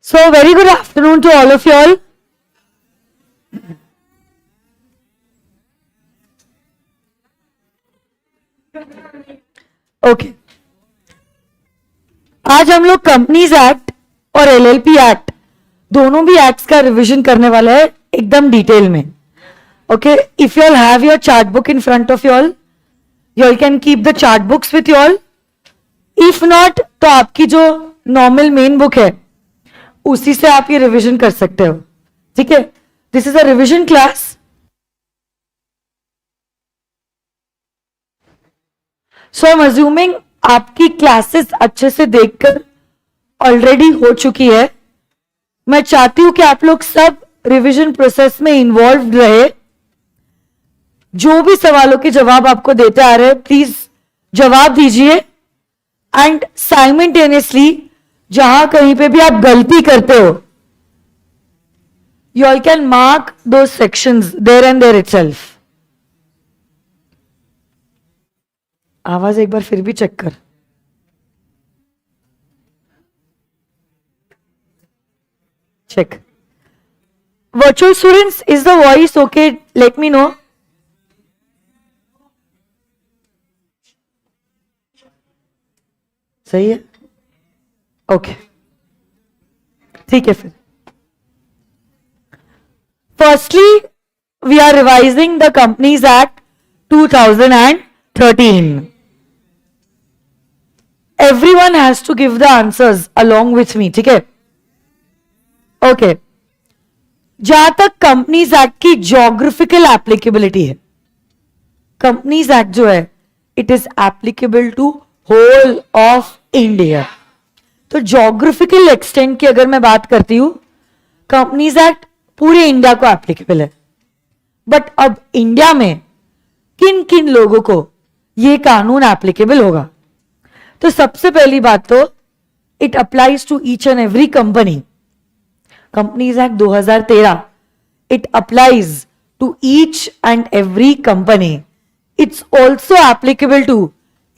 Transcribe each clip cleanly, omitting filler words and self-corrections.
So, very good afternoon to all of you all. Okay. आज हम लोग companies act और एलएलपी एक्ट दोनों भी एक्ट्स का रिवीजन करने वाला है एकदम डिटेल में. Okay, if you all have your chart book in front of you all can keep the chart books with you all. If not तो आपकी जो नॉर्मल मेन बुक है उसी से आप ये रिवीजन कर सकते हो. ठीक है, this is a revision class. So I am assuming आपकी क्लासेस अच्छे से देखकर ऑलरेडी हो चुकी है. मैं चाहती हूं कि आप लोग सब रिवीजन प्रोसेस में इन्वॉल्व रहे. जो भी सवालों के जवाब आपको देते आ रहे हैं प्लीज जवाब दीजिए. एंड साइमल्टेनियसली जहां कहीं पे भी आप गलती करते हो यू ऑल कैन मार्क दो sections there and there itself. आवाज एक बार फिर भी चेक कर. Check. Virtual students, is the voice okay? Let me know. सही है. ओके, ठीक है. फिर firstly we are revising the companies act 2013. Everyone has to give the answers along with me. ठीक है, ओके. जहां तक कंपनीज एक्ट की ज्योग्राफिकल एप्लीकेबिलिटी है, कंपनीज एक्ट जो है it is applicable to whole of India. तो ज्योग्राफिकल एक्सटेंट की अगर मैं बात करती हूं, कंपनीज एक्ट पूरे इंडिया को एप्लीकेबल है. बट अब इंडिया में किन किन लोगों को यह कानून एप्लीकेबल होगा? तो सबसे पहली बात तो it applies to each and every company. Companies act 2013 it applies to each and every company. It's also applicable to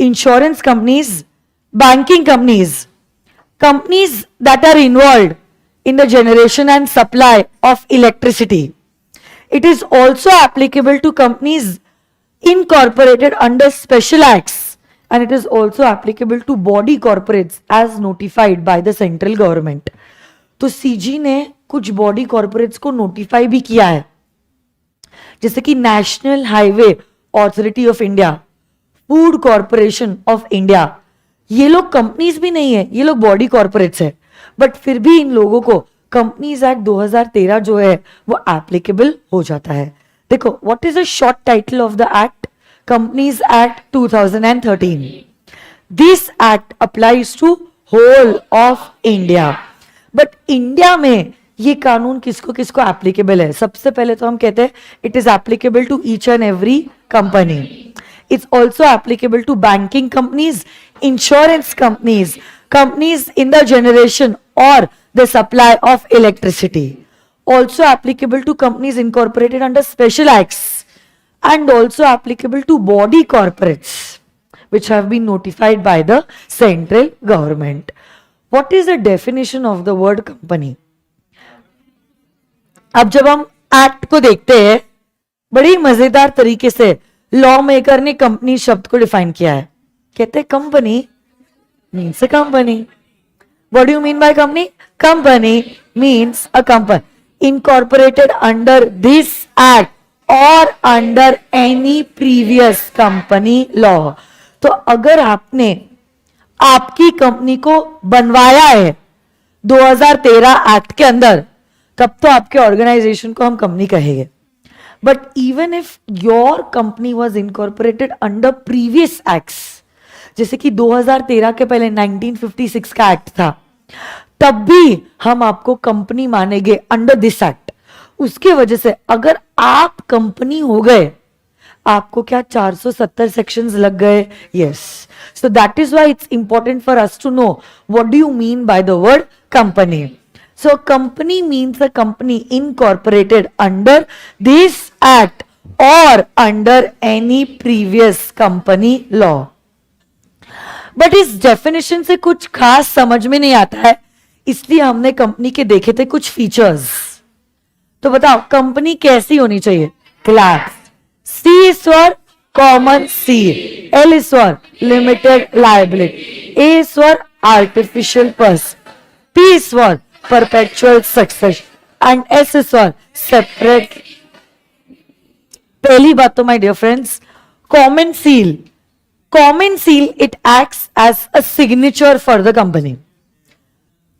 insurance companies, banking companies, companies that are involved in the generation and supply of electricity. It is also applicable to companies incorporated under special acts, and it is also applicable to body corporates as notified by the central government. तो CG ने कुछ body corporates को notify भी किया है, जैसे कि national highway authority of India, food corporation of India. ये लोग कंपनीज भी नहीं है, ये लोग बॉडी कॉर्पोरेट्स है, बट फिर भी इन लोगों को कंपनीज एक्ट 2013 जो है वो एप्लीकेबल हो जाता है. देखो, what is the short title of the act? Companies act 2013. This act applies to whole of India. But India में ये कानून किसको किसको एप्लीकेबल है? सबसे पहले तो हम कहते हैं it is applicable to each and every company. It's also applicable to banking companies, insurance companies, companies in the generation or the supply of electricity. Also applicable to companies incorporated under special acts, and also applicable to body corporates which have been notified by the central government. What is the definition of the word company? अब जब हम act को देखते हैं बड़ी मजेदार तरीके से लॉ मेकर ने कंपनी शब्द को डिफाइन किया है. कहते हैं company means a company. What do you mean by company? Company means a company incorporated under this act और under any previous company law. तो अगर आपने आपकी कंपनी को बनवाया है 2013 एक्ट के अंदर, तब तो आपके ऑर्गेनाइजेशन को हम कंपनी कहेंगे. But even if your company was incorporated under previous acts, जैसे कि 2013 के पहले 1956 का एक्ट था, तब भी हम आपको कंपनी मानेंगे अंडर दिस एक्ट. उसके वजह से अगर आप कंपनी हो गए, आपको क्या 470 सेक्शंस लग गए? Yes. So that is why it's important for us to know what do you mean by the word company. So company means a company incorporated under this act or under any previous company law. But इस definition से कुछ खास समझ में नहीं आता है. इसलिए हमने कंपनी के देखे थे कुछ फीचर्स। तो बताओ कंपनी कैसी होनी चाहिए? Class. C is for common seal, L is for limited liability, A is for artificial person, P is for perpetual succession and S is for separate। पहली बात तो my dear friends, common seal it acts as a signature for the company.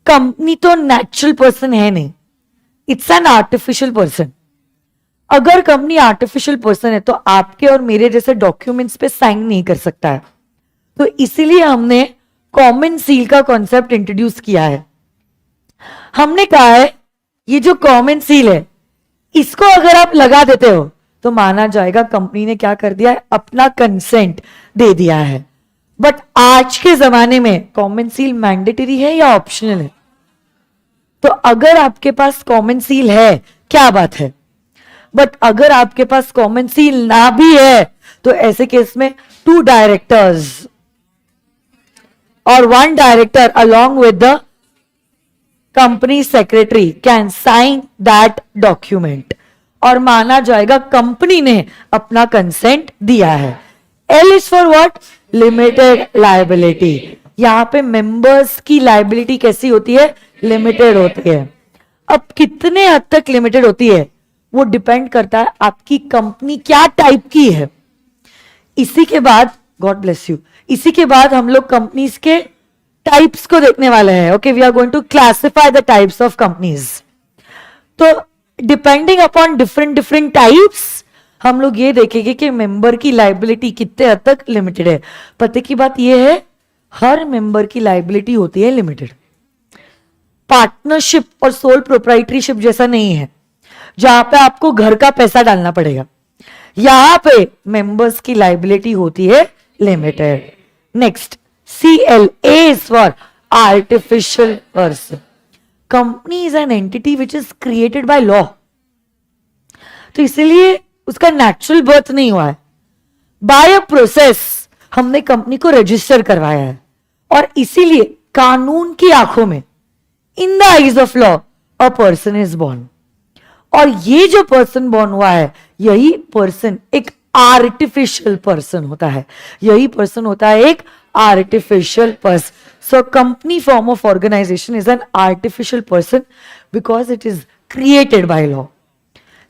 Company तो natural person है नहीं, it's an artificial person. अगर company artificial person है तो आपके और मेरे जैसे डॉक्यूमेंट्स पे साइन नहीं कर सकता है। तो इसीलिए हमने कॉमन सील का कॉन्सेप्ट इंट्रोड्यूस किया है। हमने कहा है ये जो कॉमन सील है इसको अगर आप लगा देते हो तो माना जाएगा कंपनी ने क्या कर दिया है, अपना कंसेंट दे दिया है। बट आज के जमाने में कॉमन सील मैंडेटरी है या ऑप्शनल है? तो अगर आपके पास कॉमन सील है क्या बात है, बट अगर आपके पास कॉमन सील ना भी है तो ऐसे केस में 2 डायरेक्टर्स और 1 director along with the company secretary can sign that document और माना जाएगा कंपनी ने अपना कंसेंट दिया है। L is for what? Limited liability. यहां पे मेंबर्स की लायबिलिटी कैसी होती है? लिमिटेड होती है। अब कितने हद तक लिमिटेड होती है वो डिपेंड करता है आपकी कंपनी क्या टाइप की है। इसी के बाद गॉड ब्लेस यू, इसी के बाद हम लोग कंपनीज के टाइप्स को देखने वाले हैं। Okay, we are going to classify the types of companies. तो डिपेंडिंग अपॉन डिफरेंट टाइप्स हम लोग ये देखेंगे कि मेंबर की लायबिलिटी कितने हद तक लिमिटेड है। पते की बात यह है हर मेंबर की लायबिलिटी होती है लिमिटेड। पार्टनरशिप और सोल प्रोप्राइटरीशिप जैसा नहीं है जहां पे आपको घर का पैसा डालना पड़ेगा। यहां पे मेंबर्स की लायबिलिटी होती है limited. Next, CL, A is for artificial person. Company is an entity which is created by law. तो इसलिए उसका नेचुरल बर्थ नहीं हुआ है, बाय अ प्रोसेस हमने कंपनी को रजिस्टर करवाया है और इसीलिए कानून की आंखों में in the eyes of law a person is born. और ये जो पर्सन बॉर्न हुआ है यही पर्सन एक आर्टिफिशियल पर्सन होता है, यही पर्सन होता है एक artificial person. So company form of organisation is an artificial person because it is created by law.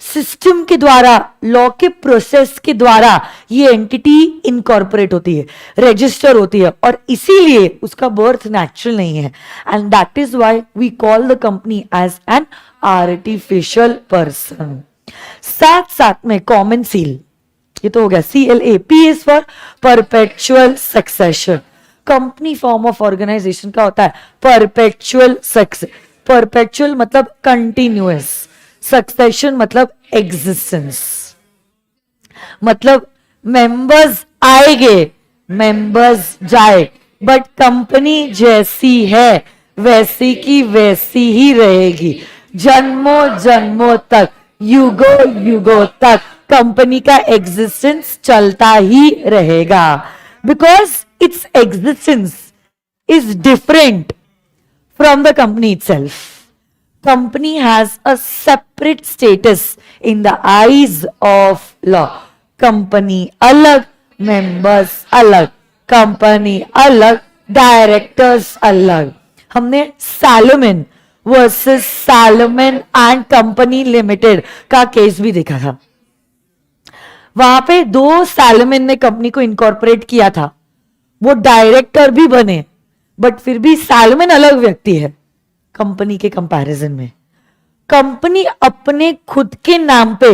System के द्वारा, लॉ के प्रोसेस के द्वारा ये एंटिटी इनकॉर्पोरेट होती है, रजिस्टर होती है और इसीलिए उसका बर्थ नेचुरल नहीं है। And that is why we call the company as an artificial person. साथ साथ में कॉमन सील, ये तो हो गया CLA। P is for perpetual succession. Company form of organisation का होता है परपेचुअल सक्सेस। परपेचुअल मतलब कंटिन्यूअस, सक्सेशन मतलब एग्जिस्टेंस। मतलब मेंबर्स आएंगे मेंबर्स जाए बट कंपनी जैसी है वैसी की वैसी ही रहेगी जन्मों जन्मों तक, युगों युगों तक कंपनी का एग्जिस्टेंस चलता ही रहेगा because its existence is different from the company itself. Company has a separate status in the eyes of law. Company अलग, मेंबर्स अलग, कंपनी अलग, डायरेक्टर्स अलग। हमने Salomon versus Salomon and company limited का case भी देखा था। वहां पे 2 सैलोमन ने कंपनी को इनकॉर्पोरेट किया था, वो डायरेक्टर भी बने बट फिर भी सैलोमन अलग व्यक्ति है कंपनी के कंपैरिजन में। कंपनी अपने खुद के नाम पे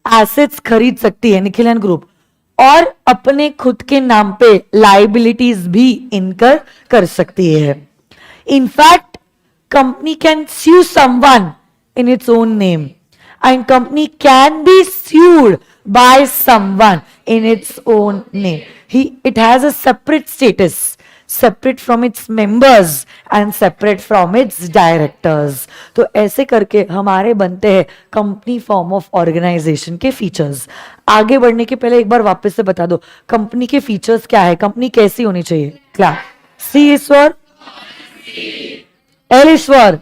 एसेट्स खरीद सकती है निखिल एंड ग्रुप और अपने खुद के नाम पे लाइबिलिटीज भी इनकर कर सकती है। In fact company can sue someone in its own name and company can be sued by someone in its own name. It has a separate status, separate from its members and separate from its directors. तो ऐसे करके हमारे बनते हैं company form of organisation के features. आगे बढ़ने के पहले एक बार वापस से बता दो कंपनी के फीचर्स क्या है, कंपनी कैसी होनी चाहिए। क्या C is for L is for,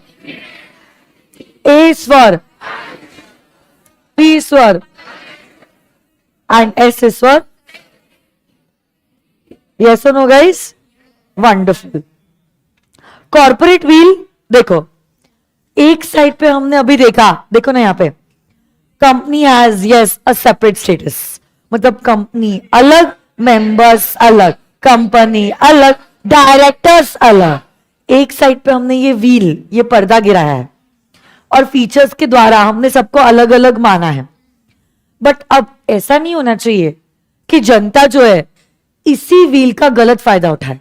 A is for, P is for, and S is for. Yes or no guys? Wonderful. Corporate wheel देखो, एक साइड पे हमने अभी देखा, देखो ना यहां पे, company has yes a separate status, मतलब कंपनी अलग, मेंबर्स अलग, कंपनी अलग, डायरेक्टर्स अलग. एक साइड पे हमने ये व्हील, ये पर्दा गिराया है और फीचर्स के द्वारा हमने सबको अलग अलग माना है. बट अब ऐसा नहीं होना चाहिए कि जनता जो है इसी व्हील का गलत फायदा उठाए,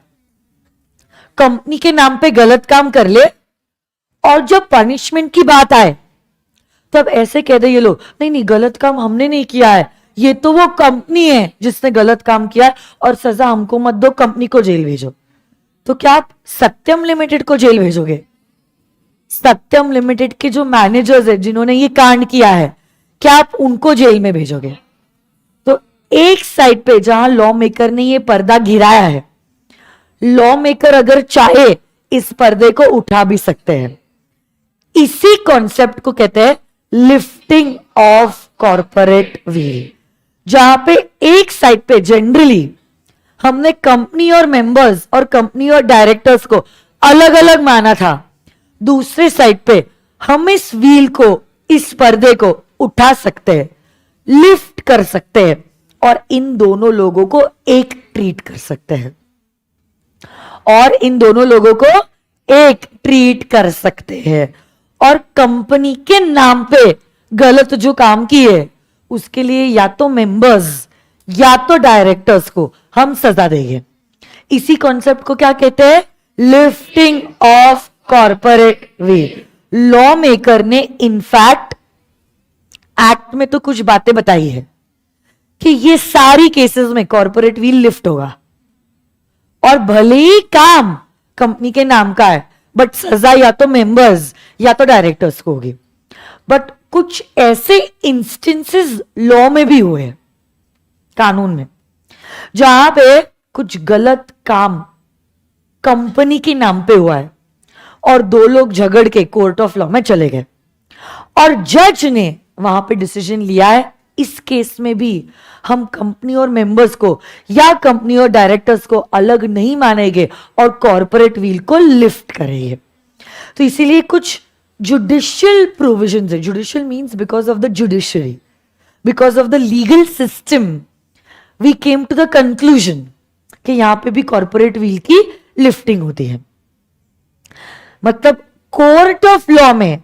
कंपनी के नाम पे गलत काम कर ले और जब पनिशमेंट की बात आए तो अब ऐसे कह दे ये लोग, नहीं नहीं गलत काम हमने नहीं किया है, ये तो वो कंपनी है जिसने गलत काम किया है और सजा हमको मत दो, कंपनी को जेल भेजो. तो क्या आप सत्यम लिमिटेड को जेल भेजोगे? सत्यम लिमिटेड के जो मैनेजर्स है जिन्होंने ये कांड किया है, क्या आप उनको जेल में भेजोगे? तो एक साइड पे जहां लॉ मेकर ने ये पर्दा गिराया है, लॉ मेकर अगर चाहे इस पर्दे को उठा भी सकते हैं. इसी कॉन्सेप्ट को कहते हैं लिफ्टिंग ऑफ कॉर्पोरेट व्हील, जहां पे एक साइड पे जनरली हमने कंपनी और मेंबर्स और कंपनी और डायरेक्टर्स को अलग अलग माना था, दूसरे साइड पे हम इस व्हील को, इस पर्दे को उठा सकते हैं, लिफ्ट कर सकते हैं और इन दोनों लोगों को एक ट्रीट कर सकते हैं, और इन दोनों लोगों को एक ट्रीट कर सकते हैं और कंपनी के नाम पे गलत जो काम किए उसके लिए या तो मेंबर्स या तो डायरेक्टर्स को हम सजा देंगे. इसी कॉन्सेप्ट को क्या कहते हैं? Lifting of corporate wheel. Law maker ने इनफैक्ट एक्ट में तो कुछ बातें बताई है कि ये सारी केसेस में कॉर्पोरेट व्हील लिफ्ट होगा और भले ही काम कंपनी के नाम का है बट सजा या तो मेंबर्स या तो डायरेक्टर्स को होगी. बट कुछ ऐसे इंस्टेंसेस लॉ में भी हुए हैं, कानून में, जहां पे कुछ गलत काम कंपनी के नाम पे हुआ है और दो लोग झगड़ के कोर्ट ऑफ लॉ में चले गए और जज ने वहां पे डिसीजन लिया है इस केस में भी हम कंपनी और मेंबर्स को या कंपनी और डायरेक्टर्स को अलग नहीं मानेंगे और कॉर्पोरेट व्हील को लिफ्ट करेंगे. तो इसीलिए कुछ जुडिशियल प्रोविजंस है. Judicial means because of the judiciary, because of the legal system we came to the conclusion कि यहां पे भी कॉर्पोरेट व्हील की लिफ्टिंग होती है. मतलब कोर्ट ऑफ लॉ में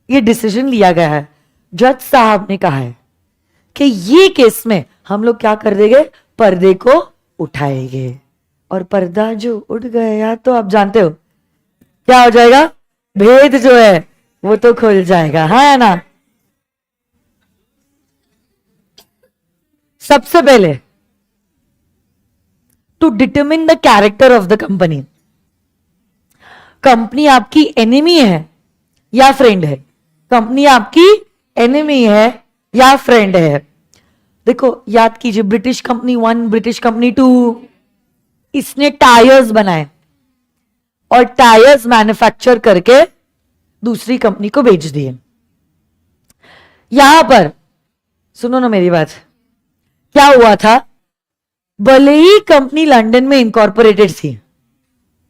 ये डिसीजन लिया गया है, जज साहब ने कहा है कि ये केस में हम लोग क्या कर देंगे, पर्दे को उठाएंगे और पर्दा जो उठ गया तो आप जानते हो क्या हो जाएगा, भेद जो है वो तो खुल जाएगा, है ना. सबसे पहले to determine the character of the company, company आपकी एनिमी है या फ्रेंड है, कंपनी आपकी एनिमी है या फ्रेंड है. देखो याद कीजिए, ब्रिटिश कंपनी 1, ब्रिटिश कंपनी 2, इसने टायर्स बनाए और टायर्स मैन्युफैक्चर करके दूसरी कंपनी को बेच दिए. यहां पर सुनो ना मेरी बात, क्या हुआ था, भले ही कंपनी लंदन में इनकॉर्पोरेटेड थी,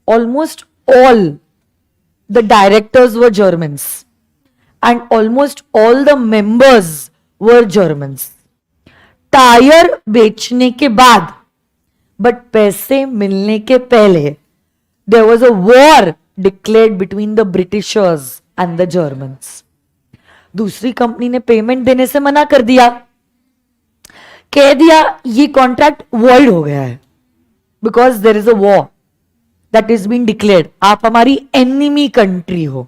almost all the directors were Germans and almost all the members were Germans. Tyre बेचने के बाद बट पैसे मिलने के पहले there was a war declared between the Britishers and the Germans. दूसरी कंपनी ने पेमेंट देने से मना कर दिया, कह दिया ये कॉन्ट्रैक्ट वॉइड हो गया है because there is a war that is been declared, आप हमारी एनिमी कंट्री हो.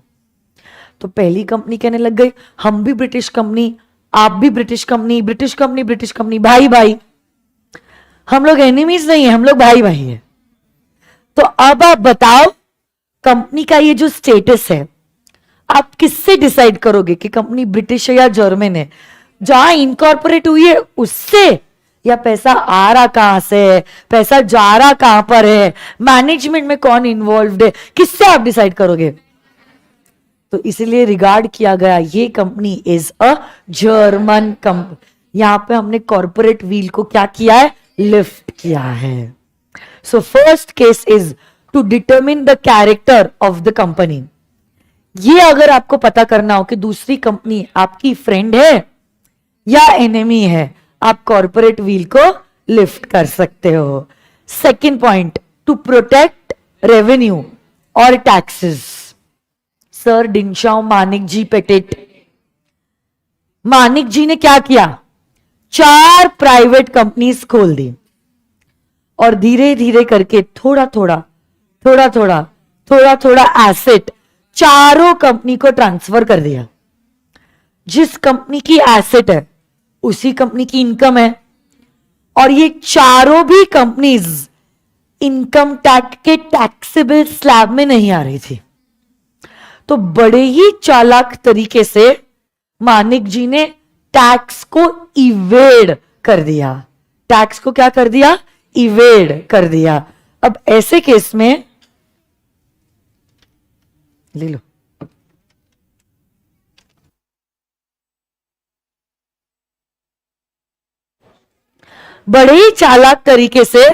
तो पहली कंपनी कहने लग गई हम भी ब्रिटिश कंपनी, आप भी British company, British company British company, भाई भाई, हम लोग एनिमीज नहीं है, हम लोग भाई भाई है. तो अब आप बताओ कंपनी का ये जो स्टेटस है आप किससे डिसाइड करोगे कि कंपनी ब्रिटिश है या जर्मन है? जहां इनकॉर्पोरेट हुई है उससे, या पैसा आ रहा कहां से है, पैसा जा रहा कहां पर है, मैनेजमेंट में कौन इन्वॉल्व्ड है, किससे आप डिसाइड करोगे? तो इसीलिए रिगार्ड किया गया ये company is a German company. यहां पे हमने कॉर्पोरेट व्हील को क्या किया है, लिफ्ट किया है। So first case is to determine the character of the company. ये अगर आपको पता करना हो कि दूसरी कंपनी आपकी फ्रेंड है या एनिमी है, आप कॉर्पोरेट व्हील को लिफ्ट कर सकते हो। Second point, to protect revenue और taxes. Sir Dinshaw Maneckji Petit, Maneckji ने क्या किया, 4 प्राइवेट कंपनीज खोल दी और धीरे धीरे करके थोड़ा थोड़ा एसेट चारों कंपनी को ट्रांसफर कर दिया। जिस कंपनी की एसेट है उसी कंपनी की इनकम है, और ये चारों भी कंपनीज इनकम टैक्स के टैक्सेबल स्लैब में नहीं आ रही थी। तो बड़े ही चालाक तरीके से मानिक जी ने टैक्स को इवेड कर दिया। टैक्स को क्या कर दिया, इवेड कर दिया। अब ऐसे केस में ले लो, बड़े ही चालाक तरीके से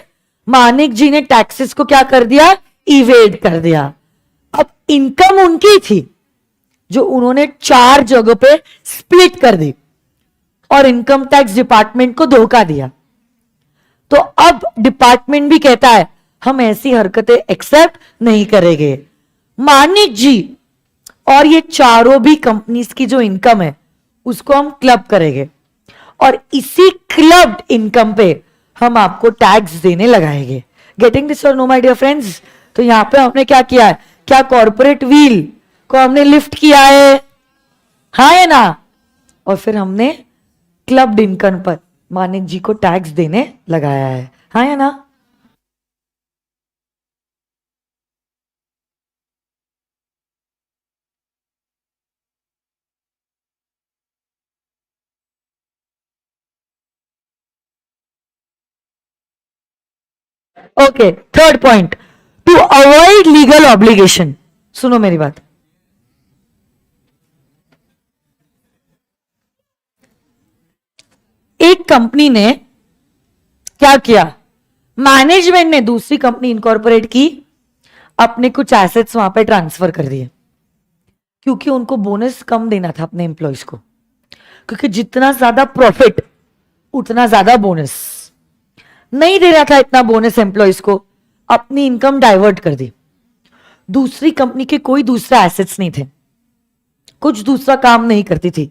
मानिक जी ने टैक्सेस को क्या कर दिया, इवेड कर दिया। अब इनकम उनकी थी जो उन्होंने 4 जगहों पे स्प्लिट कर दी और इनकम टैक्स डिपार्टमेंट को धोखा दिया। तो अब डिपार्टमेंट भी कहता है हम ऐसी हरकतें एक्सेप्ट नहीं करेंगे। मानिक जी और ये चारों भी कंपनीज की जो इनकम है उसको हम क्लब करेंगे और इसी क्लब्ड इनकम पे हम आपको टैक्स देने लगाएंगे। गेटिंग दिस और नो माय डियर फ्रेंड्स? तो यहां पे हमने क्या किया है, क्या कॉर्पोरेट व्हील को हमने लिफ्ट किया है, हाँ है ना? और फिर हमने क्लब्ड इनकम पर मानिक जी को टैक्स देने लगाया है, हाँ है ना? Okay, third point, to avoid legal obligation. सुनो मेरी बात, एक कंपनी ने क्या किया, मैनेजमेंट ने दूसरी कंपनी इनकॉर्पोरेट की, अपने कुछ एसेट्स वहां पे ट्रांसफर कर दिए क्योंकि उनको बोनस कम देना था अपने एम्प्लॉयज को, क्योंकि जितना ज्यादा प्रॉफिट उतना ज्यादा बोनस नहीं दे रहा था। इतना बोनस एम्प्लॉयज को, अपनी इनकम डाइवर्ट कर दी। दूसरी कंपनी के कोई दूसरा एसेट्स नहीं थे, कुछ दूसरा काम नहीं करती थी।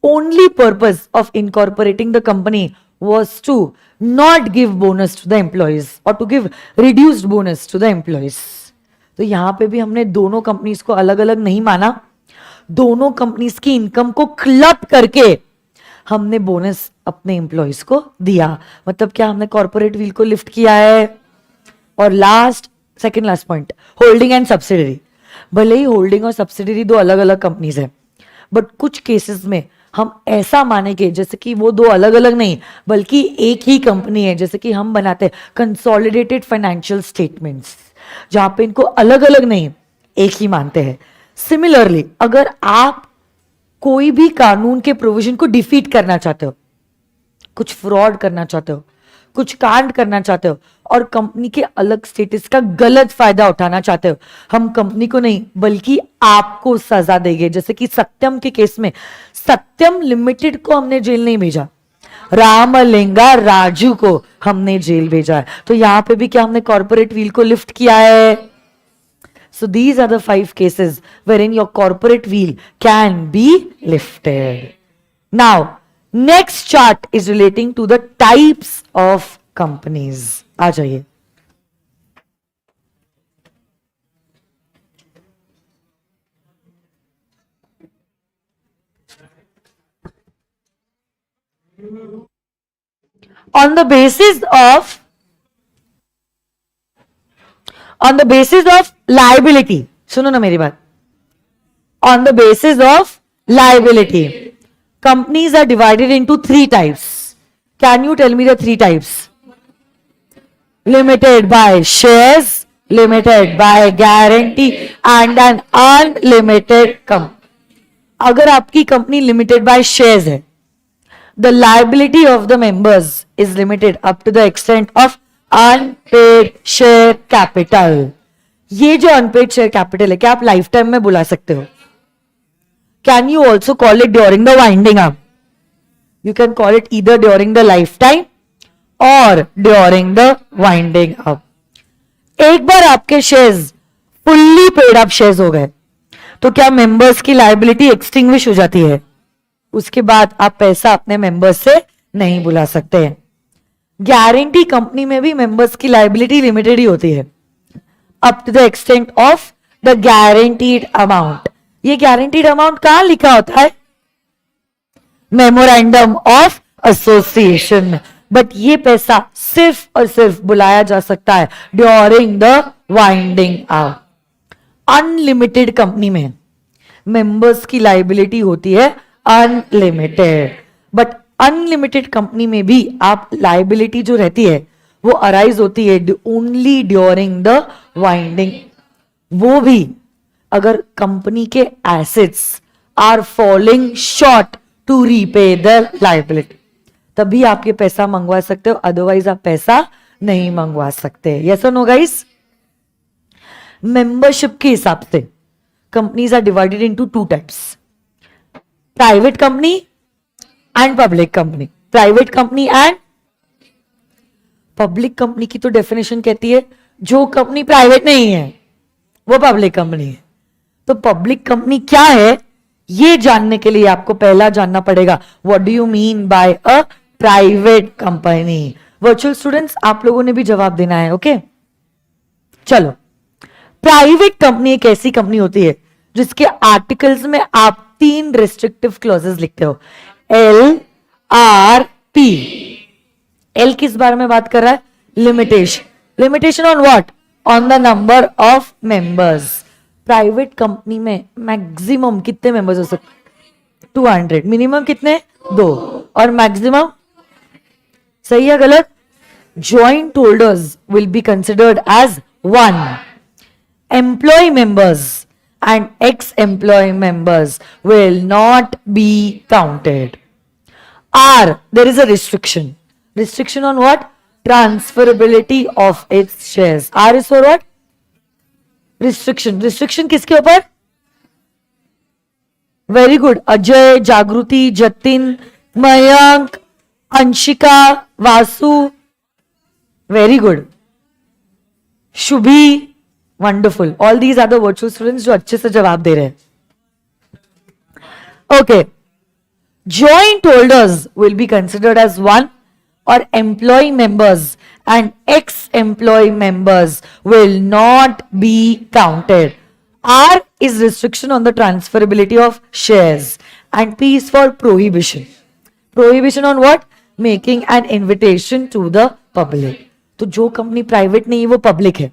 Only purpose of incorporating the company was to not give bonus to the employees or to give reduced bonus to the employees. तो यहां पे भी हमने दोनों कंपनीज को अलग अलग नहीं माना, दोनों कंपनीज की इनकम को क्लब करके हमने बोनस अपने एम्प्लॉयज को दिया। मतलब क्या, हमने कॉर्पोरेट व्हील को लिफ्ट किया है। और second last point, holding and subsidiary. भले ही होल्डिंग और सब्सिडरी दो अलग अलग कंपनीज है, बट कुछ केसेस में हम ऐसा मानेंगे जैसे कि वो दो अलग अलग नहीं बल्कि एक ही कंपनी है। जैसे कि हम बनाते हैं कंसोलिडेटेड फाइनेंशियल स्टेटमेंट्स, जहां पे इनको अलग अलग नहीं एक ही मानते हैं। सिमिलरली अगर आप कोई भी कानून के प्रोविजन को डिफीट करना चाहते हो, कुछ फ्रॉड करना चाहते हो, कुछ कांड करना चाहते हो और कंपनी के अलग स्टेटस का गलत फायदा उठाना चाहते हो, हम कंपनी को नहीं बल्कि आपको सजा देंगे। जैसे कि सत्यम के केस में सत्यम लिमिटेड को हमने जेल नहीं भेजा, रामलिंगा राजू को हमने जेल भेजा है। तो यहां पे भी क्या हमने कॉर्पोरेट व्हील को लिफ्ट किया है। So these are the 5 cases wherein your corporate wheel can be lifted. Now next chart is relating to the types of companies. आ जाइए, on the basis of liability, सुनो ना मेरी बात, on the basis of liability companies are divided into 3 types. Can you tell me the 3 types? Limited by shares, limited by guarantee and an unlimited company. अगर आपकी company limited by shares है, the liability of the members is limited up to the extent of unpaid share capital. ये जो unpaid share capital है, क्या आप life time में बुला सकते हो? Can you also call it during the winding up? You can call it either during the lifetime or during the winding up. एक बार आपके shares fully paid up shares हो गए तो क्या मेंबर्स की लायबिलिटी एक्सटिंग्विश हो जाती है? उसके बाद आप पैसा अपने मेंबर्स से नहीं बुला सकते हैं. गारंटी कंपनी में भी मेंबर्स की लायबिलिटी लिमिटेड ही होती है up to the extent of the guaranteed amount. ये गारंटीड अमाउंट कहां लिखा होता है? मेमोरेंडम ऑफ एसोसिएशन में. बट ये पैसा सिर्फ और सिर्फ बुलाया जा सकता है during the winding up. Unlimited company में मेंबर्स की लायबिलिटी होती है अनलिमिटेड, बट अनलिमिटेड कंपनी में भी आप लायबिलिटी जो रहती है वो अराइज होती है ओनली ड्यूरिंग द वाइंडिंग. वो भी अगर कंपनी के assets are falling short to repay the liability, तभी आप ये पैसा मंगवा सकते हो, अदरवाइज आप पैसा नहीं मंगवा सकते. यस और नो गाइस? मेंबरशिप के हिसाब से companies are divided into two types, private company and public company. Private company and public company की तो डेफिनेशन कहती है जो कंपनी प्राइवेट नहीं है वो पब्लिक कंपनी है. तो पब्लिक कंपनी क्या है ये जानने के लिए आपको पहला जानना पड़ेगा what do you mean bye a private company. Virtual students आप लोगों ने भी जवाब देना है. ओके चलो. प्राइवेट कंपनी एक ऐसी कंपनी होती है जिसके आर्टिकल्स में आप 3 रिस्ट्रिक्टिव क्लॉजेस लिखते हो. L R P. एल किस बारे में बात कर रहा है? Limitation. Limitation on what? On the number of members. Private company में मैक्सिमम कितने मेंबर्स हो सकते? 200. मिनिमम कितने? 2. और मैक्सिमम? सही है गलत? Joint holders will be considered as 1. employee members and ex-employee members will not be counted. There is a restriction. Restriction on what? Transferability of its shares. R is for what? Restriction. Restriction किसके ऊपर? Very good. Ajay, Jagriti, Jatin, Mayank, Anshika, Vasu. Very good. Shubhi. Wonderful. All these are the virtual students जो अच्छे से जवाब दे रहे हैं. Okay. Joint holders will be considered as 1 और employee members and ex employee members will not be counted. R is restriction on the transferability of shares and P is for prohibition. Prohibition on what? Making an invitation to the public. तो जो company private नहीं है वो public है.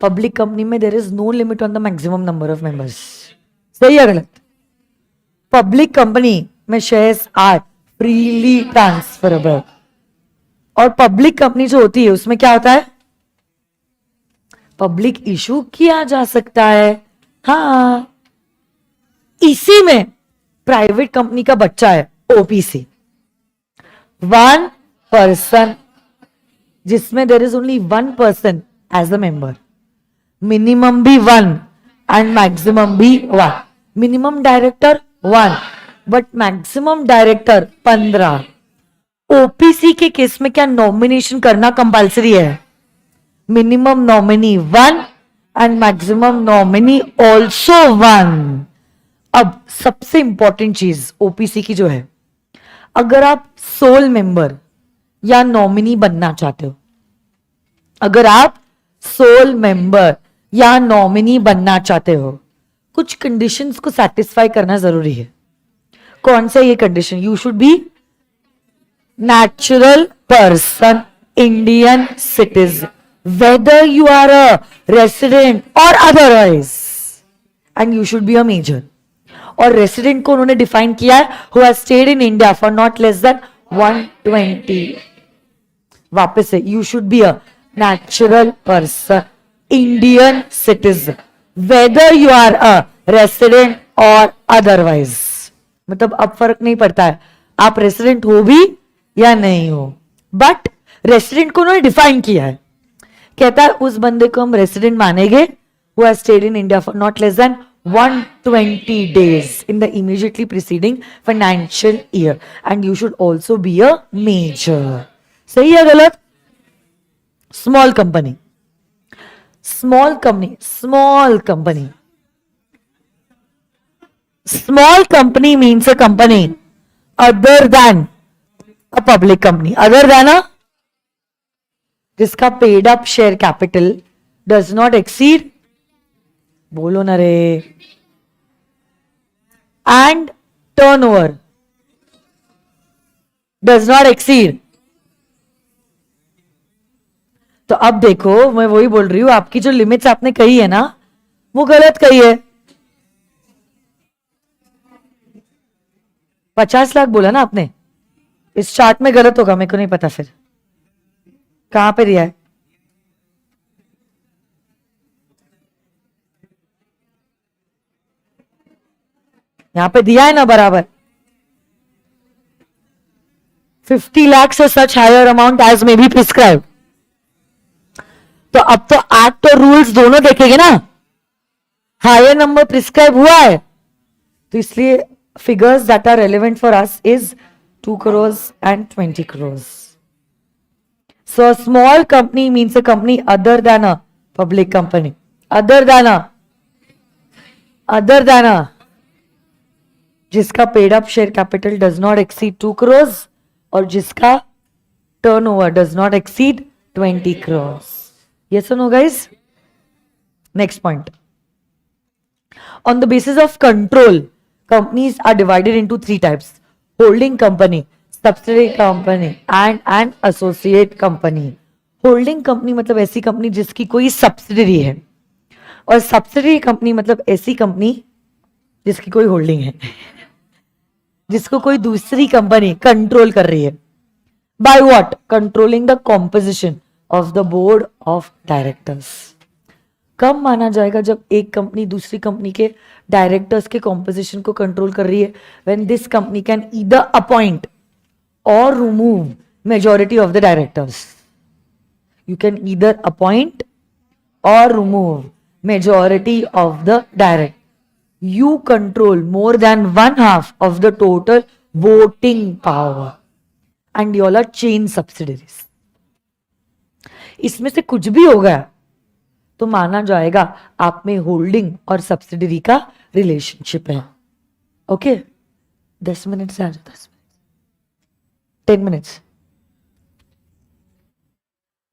Public company में there is no limit on the maximum number of members. सही है गलत? पब्लिक कंपनी में शेयर्स आर फ्रीली ट्रांसफरेबल. और पब्लिक कंपनी जो होती है उसमें क्या होता है? पब्लिक इशू किया जा सकता है. हाँ, इसी में प्राइवेट कंपनी का बच्चा है ओपीसी. 1 पर्सन जिसमें there is only 1 person as a member. Minimum भी 1 एंड मैक्सिमम भी 1. Minimum director 1 but maximum director 15. OPC के केस में क्या नॉमिनेशन करना कंपल्सरी है? Minimum nominee 1 and maximum nominee also 1. अब सबसे इंपॉर्टेंट चीज ओपीसी की जो है, अगर आप सोल मेंबर या नॉमिनी बनना चाहते हो, अगर आप सोल मेंबर या नॉमिनी बनना चाहते हो, कुछ कंडीशंस को सेटिस्फाई करना जरूरी है. कौन सा ये condition? You should be natural person, Indian citizen, whether you are a resident और otherwise, and you should be a major. और रेसिडेंट को उन्होंने डिफाइन किया है who has stayed in India for not less than 120. वापस से, you should be a natural person, Indian citizen, whether you are a resident or otherwise. मतलब अब फर्क नहीं पड़ता है आप रेसिडेंट हो भी या नहीं हो, बट रेसिडेंट को उन्होंने डिफाइन किया है, कहता है उस बंदे को हम रेसिडेंट मानेंगे who has stayed in India for not less than 120 days in the immediately preceding financial year, and you should also be a major. सही है गलत? Small company, small company, small company, small company means a company other than a public company, other than a जिसका paid up share capital does not exceed, बोलो ना रे, and turnover does not exceed. तो अब देखो मैं वही बोल रही हूं, आपकी जो लिमिट्स आपने कही है ना वो गलत कही है. 50 लाख बोला ना आपने, इस चार्ट में गलत होगा, मेरे को नहीं पता फिर कहां पे दिया है. यहां पे दिया है ना बराबर. 50 lakhs or such higher amount as may be prescribed. तो अब तो एक्ट और रूल्स दोनों देखेंगे ना, हायर नंबर प्रिस्क्राइब हुआ है तो इसलिए figures that are relevant for us is 2 crores and 20 crores. So a small company means a company other than a public company, other than a जिसका paid up share capital does not exceed 2 crores और जिसका turnover does not exceed 20 crores. Yes or no guys? Next point. On the basis of control, companies are divided into 3 types: holding company, subsidiary company and an associate company. Holding company मतलब ऐसी company जिसकी कोई subsidiary है, और subsidiary company मतलब ऐसी company जिसकी कोई होल्डिंग है, जिसको कोई दूसरी कंपनी कंट्रोल कर रही है. By what? Controlling the composition of the board of directors. कब माना जाएगा जब एक कंपनी दूसरी कंपनी के डायरेक्टर्स के कॉम्पोजिशन को कंट्रोल कर रही है? When this company can either appoint or remove majority of the directors. You can either appoint or remove majority of the directors. You control more than 1/2 of the total voting power and you all are chain subsidiaries. इसमें से कुछ भी होगा तो माना जाएगा आप में होल्डिंग और सब्सिडरी का रिलेशनशिप है. ओके 10 मिनट से आ जाओ, 10 minutes.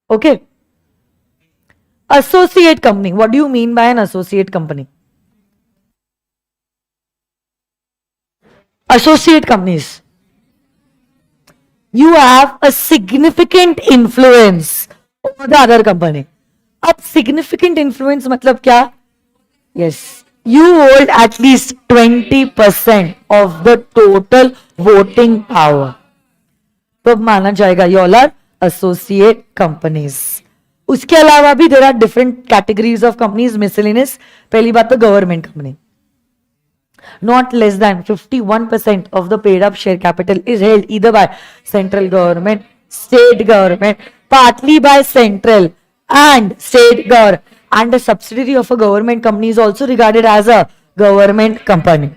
Okay. Associate company. What do you mean by an associate company? Associate companies. You have a significant influence over the other company. अब significant influence मतलब क्या? Yes. You hold at least 20% of the total voting power. तो माना जाएगा you all are associate companies. उसके अलावा भी there are different categories of companies, miscellaneous. पहली बात तो government company. Not less than 51% of the paid up share capital is held either by central government, state government, partly by central and state government, and a subsidiary of a government company is also regarded as a government company.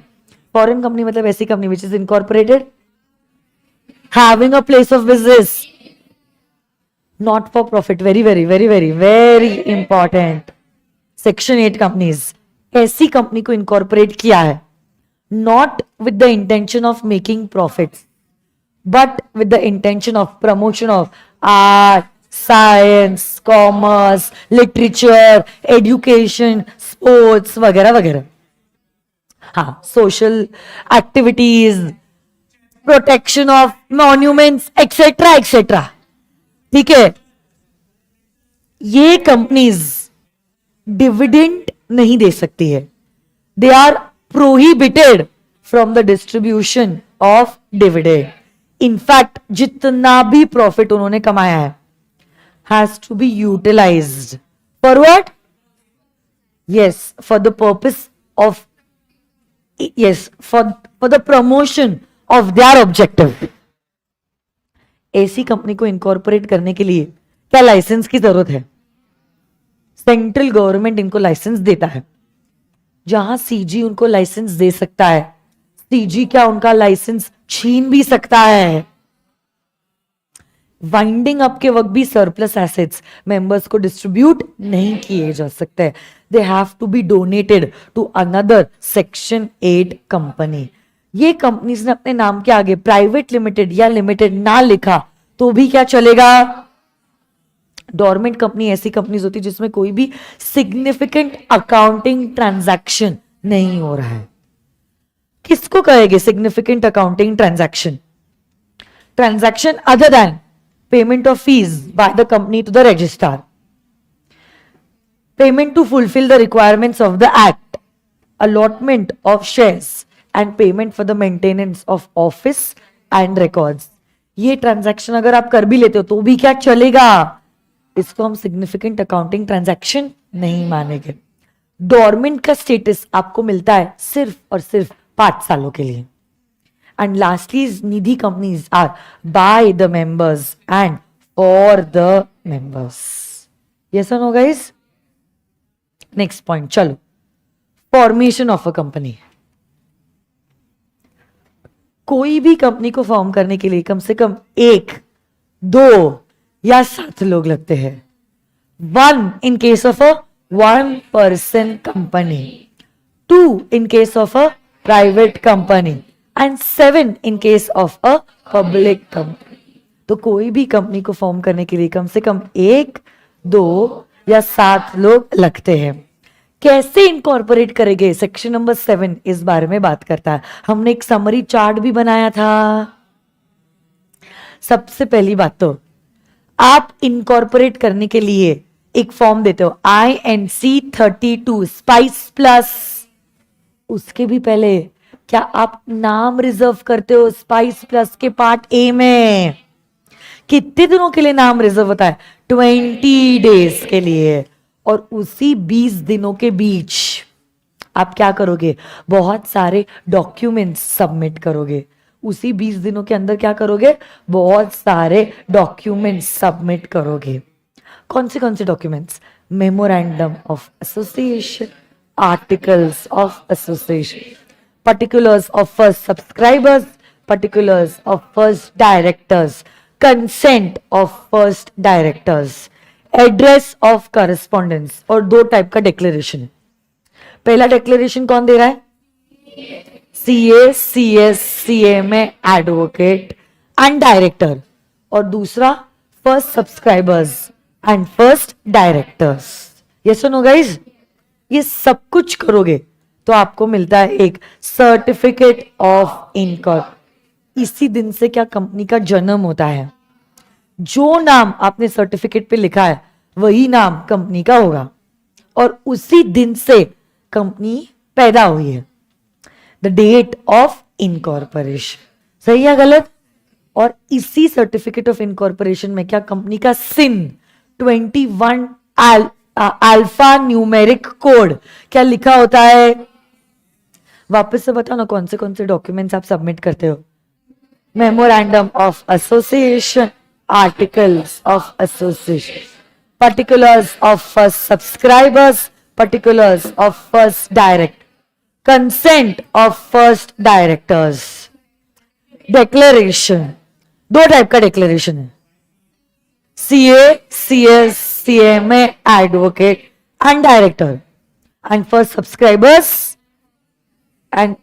Foreign company मतलब ऐसी company which is incorporated, having a place of business, not for profit. Very very very very very important. Section 8 companies, ऐसी company को incorporate किया है not with the intention of making profits but with the intention of promotion of art, science, commerce, literature, education, sports वगैरह वगैरह. हाँ, social activities, protection of monuments etcetera etcetera. ठीक है, ये कंपनीज डिविडेंड नहीं दे सकती है. They are prohibited from the distribution of dividend. In fact जितना भी प्रॉफिट उन्होंने कमाया है has to be utilized. For what? Yes, for the purpose of, yes, for the promotion of their objective. ऐसी कंपनी को इनकॉर्पोरेट करने के लिए क्या लाइसेंस की जरूरत है? सेंट्रल गवर्नमेंट इनको लाइसेंस देता है. जहां सीजी उनको लाइसेंस दे सकता है, सीजी क्या उनका लाइसेंस छीन भी सकता है. वाइंडिंग अप के वक्त भी सरप्लस एसेट्स मेंबर्स को डिस्ट्रीब्यूट नहीं किए जा सकते. They have to be donated to another section 8 company. ये कंपनीज ने अपने नाम के आगे प्राइवेट लिमिटेड या लिमिटेड ना लिखा तो भी क्या चलेगा? डोरमेंट कंपनी ऐसी कंपनीज होती है जिसमें कोई भी सिग्निफिकेंट अकाउंटिंग ट्रांजैक्शन नहीं हो रहा है. किसको कहेंगे significant accounting transaction? Transaction other than payment of fees by the company to the registrar, payment to fulfill the requirements of the act, allotment of shares and payment for the maintenance of office and records. ये transaction अगर आप कर भी लेते हो तो भी क्या चलेगा? इसको हम सिग्निफिकेंट अकाउंटिंग ट्रांजैक्शन नहीं मानेंगे. डोरमेंट का स्टेटस आपको मिलता है सिर्फ और सिर्फ 5 सालों के लिए. And lastly, Nidhi companies are by the members and for the members. Yes or no, guys? Next point. चलो. Formation of a company. कोई भी कंपनी को फॉर्म करने के लिए कम से कम 1, 2 या 7 लोग लगते हैं. 1 in case of a 1-person company. 2 in case of a private company. And 7 in case of a public company. तो कोई भी कंपनी को फॉर्म करने के लिए कम से कम 1, 2 या 7 लोग लगते हैं. कैसे इनकॉर्पोरेट करेंगे? सेक्शन नंबर 7 इस बारे में बात करता है. हमने एक समरी चार्ट भी बनाया था. सबसे पहली बात तो आप इनकॉर्पोरेट करने के लिए एक फॉर्म देते हो INC 32 स्पाइस प्लस. उसके भी पहले क्या आप नाम रिजर्व करते हो स्पाइस प्लस के पार्ट ए में? कितने दिनों के लिए नाम रिजर्व होता है? 20 डेज के लिए. और उसी 20 दिनों के बीच आप क्या करोगे? बहुत सारे डॉक्यूमेंट्स सबमिट करोगे. उसी 20 दिनों के अंदर क्या करोगे? बहुत सारे डॉक्यूमेंट्स सबमिट करोगे. कौन से documents? Memorandum of association, articles of association, particulars of first subscribers, particulars of first directors, consent of first directors, address of correspondence. और 2 टाइप का डिक्लेरेशन. पहला डिक्लेरेशन कौन दे रहा है? CA, CS, CA में एडवोकेट एंड डायरेक्टर. और दूसरा first subscribers and first directors. Yes और नो गाइज? ये सब कुछ करोगे तो आपको मिलता है एक सर्टिफिकेट ऑफ इनकॉर्पोरेशन. इसी दिन से क्या कंपनी का जन्म होता है. जो नाम आपने सर्टिफिकेट पे लिखा है वही नाम कंपनी का होगा और उसी दिन से कंपनी पैदा हुई है. The date of incorporation. सही है गलत? और इसी सर्टिफिकेट ऑफ इनकॉर्पोरेशन में क्या कंपनी का सिन 21 अल्फा न्यूमेरिक कोड क्या लिखा होता है? वापस से बताओ ना कौन से डॉक्यूमेंट्स आप सबमिट करते हो? Memorandum of association, articles of association, particulars of first subscribers, particulars of first direct, consent of first directors, declaration. 2 type का डिक्लेरेशन है. CA, CS, CA में advocate and director and first subscribers and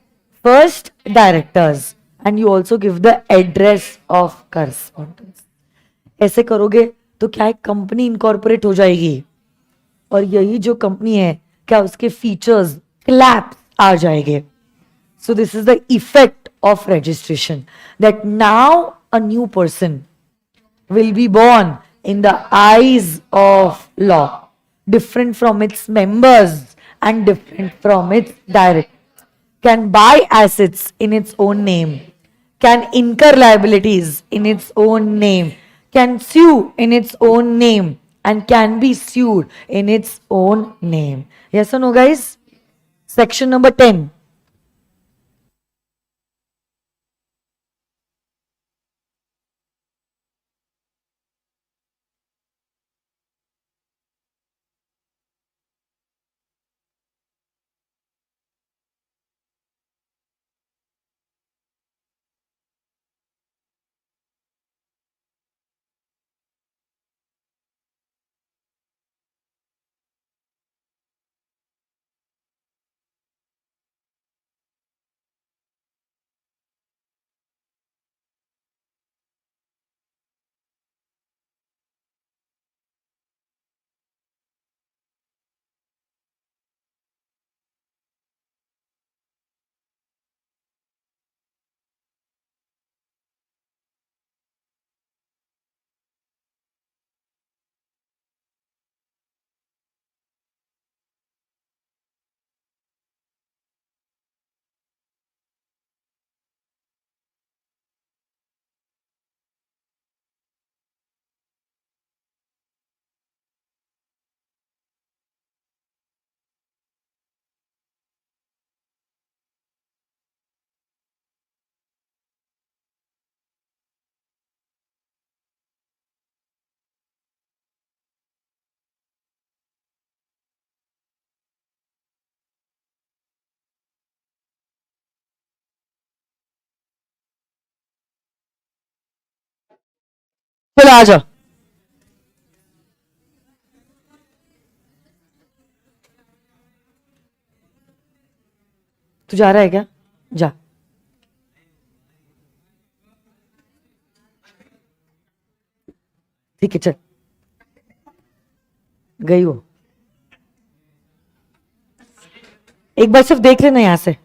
first directors, and you also give the address of correspondence. ऐसे करोगे तो क्या एक company incorporate हो जाएगी. और यही जो कंपनी है क्या उसके फीचर्स क्लैप्स आ जाएंगे. सो this is the effect of registration, that now a new person will be born in the eyes of law, different from its members and different from its directors, can buy assets in its own name, can incur liabilities in its own name, can sue in its own name and can be sued in its own name. Yes or no, guys? Section number 10. चलो आ जाओ. तू जा रहा है क्या? जा. ठीक है चल. गई वो. एक बार सिर्फ देख लेना यहां से.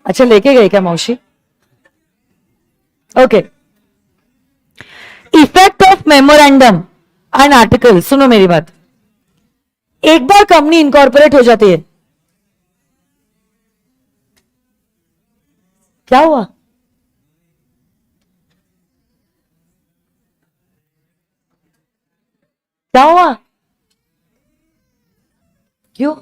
अच्छा लेके गए क्या मौसी? Okay. Effect of memorandum and article. सुनो मेरी बात. एक बार कंपनी इनकॉर्पोरेट हो जाती है. क्या हुआ? क्या हुआ? क्यों?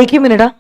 एक ही मिनट. हाँ.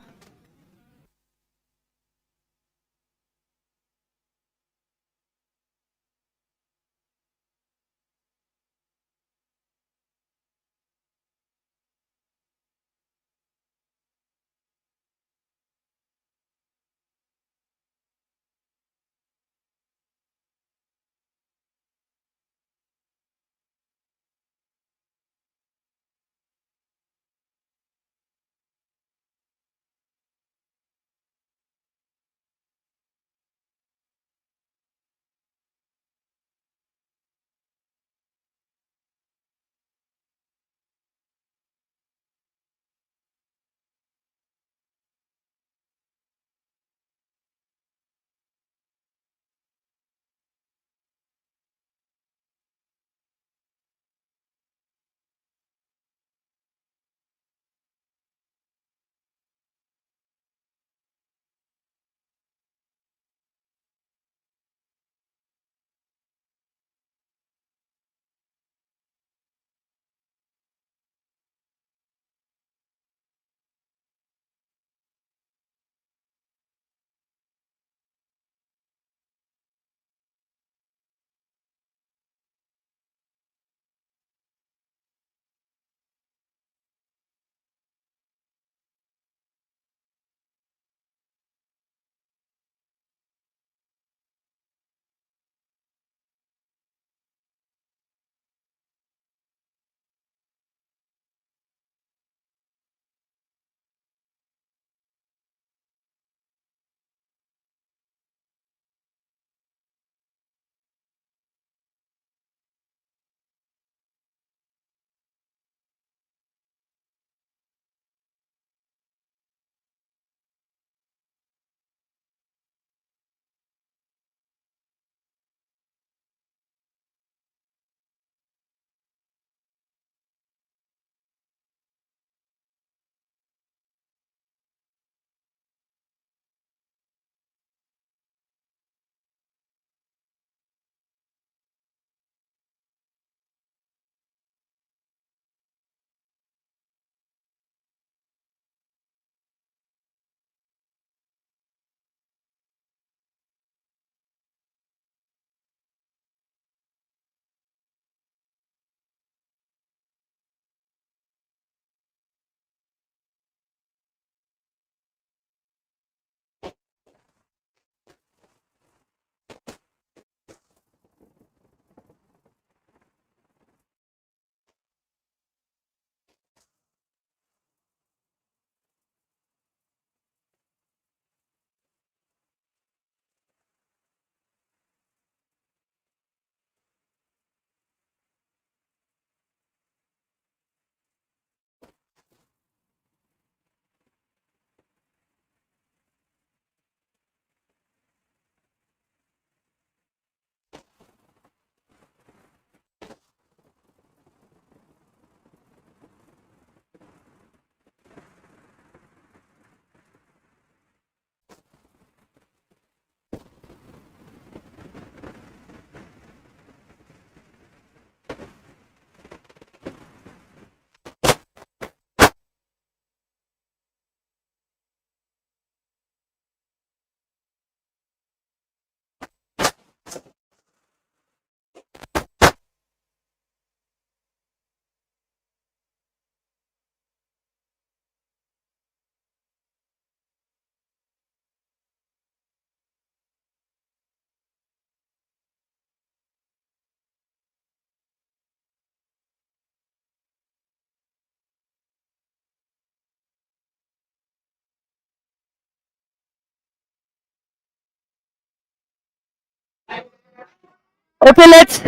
Okay let's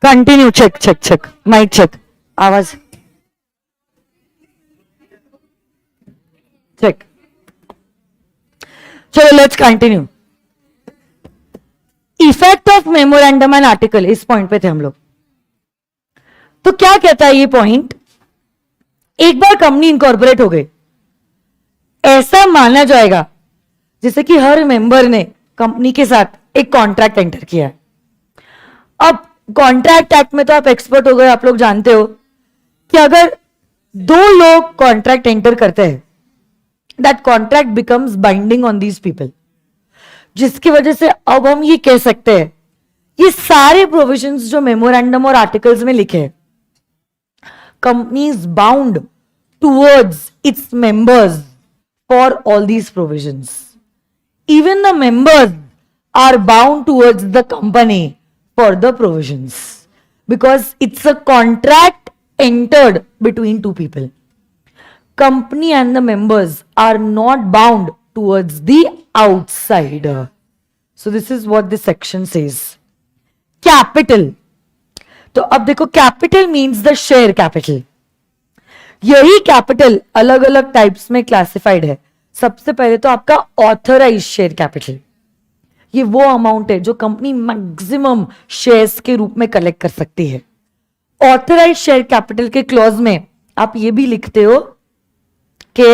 continue. Check check check mic check. आवाज चेक. चलो let's continue. Effect of memorandum and article, इस पॉइंट पे थे हम लोग. तो क्या कहता है ये पॉइंट? एक बार कंपनी इनकॉर्पोरेट हो गई, ऐसा माना जाएगा जैसे कि हर मेंबर ने कंपनी के साथ एक कॉन्ट्रैक्ट एंटर किया है. अब कॉन्ट्रैक्ट एक्ट में तो आप एक्सपर्ट हो गए, आप लोग जानते हो कि अगर दो लोग कॉन्ट्रैक्ट एंटर करते हैं, that contract becomes binding on these people, जिसकी वजह से अब हम ये कह सकते हैं ये सारे प्रोविजंस जो मेमोरेंडम और आर्टिकल्स में लिखे हैं, company is bound towards its members for all these provisions. Even the members are bound towards the company for the provisions because it's a contract entered between two people. Company and the members are not bound towards the outsider. So this is what this section says. Capital. तो अब देखो, capital means the share capital. यही capital अलग अलग types में classified है. सबसे पहले तो आपका ऑथराइज शेयर कैपिटल. ये वो अमाउंट है जो कंपनी मैक्सिमम शेयर्स के रूप में कलेक्ट कर सकती है. ऑथराइज शेयर कैपिटल के क्लॉज में आप ये भी लिखते हो कि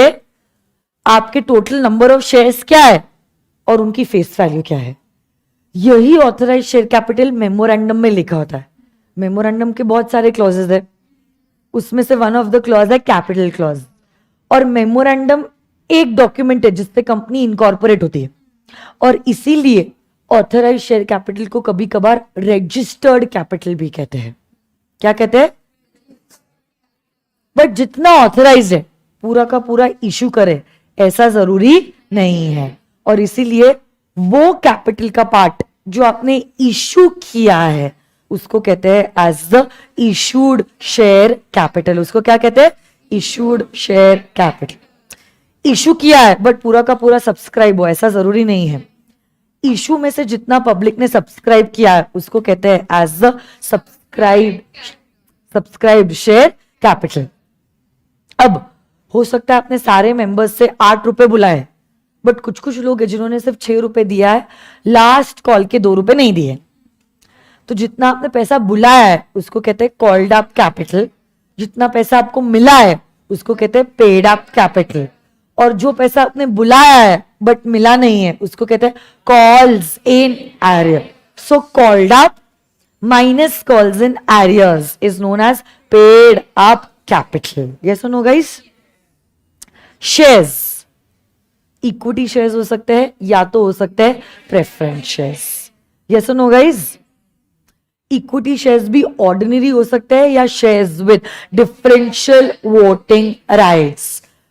आपके टोटल नंबर ऑफ शेयर्स क्या है और उनकी फेस वैल्यू क्या है. यही ऑथराइज शेयर कैपिटल मेमोरेंडम में लिखा होता है. मेमोरेंडम के बहुत सारे क्लॉजेस है, उसमें से वन ऑफ द क्लॉज है कैपिटल क्लॉज. और मेमोरेंडम एक डॉक्यूमेंट है जिससे कंपनी इनकॉर्पोरेट होती है, और इसीलिए ऑथराइज शेयर कैपिटल को कभी कभार रजिस्टर्ड कैपिटल भी कहते हैं. क्या कहते हैं? बट जितना ऑथराइज है पूरा का पूरा इशू करे ऐसा जरूरी नहीं है, और इसीलिए वो कैपिटल का पार्ट जो आपने इशू किया है उसको कहते हैं as the issued share capital. उसको क्या कहते हैं? Issued share capital. इशू किया है बट पूरा का पूरा सब्सक्राइब हो ऐसा जरूरी नहीं है. इशू में से जितना पब्लिक ने सब्सक्राइब किया है उसको कहते हैं as the subscribed share capital. अब हो सकता है आपने सारे मेंबर्स से 8 रुपए बुलाए, बट कुछ कुछ लोग हैं जिन्होंने सिर्फ 6 रुपए दिया है, लास्ट कॉल के 2 रुपए नहीं दिए. तो जितना आपने पैसा बुलाया है उसको कहते हैं कॉल्ड अप कैपिटल. जितना पैसा आपको मिला है उसको कहते हैं पेड अप कैपिटल. और जो पैसा आपने बुलाया है बट मिला नहीं है उसको कहते हैं calls in arrear. So called up minus calls in arrears is known as paid up capital. Yes or no guys? Shares. Equity shares हो सकते हैं या तो हो सकते हैं preference shares. Yes or no guys? Equity shares भी ordinary हो सकते हैं या shares with differential voting rights.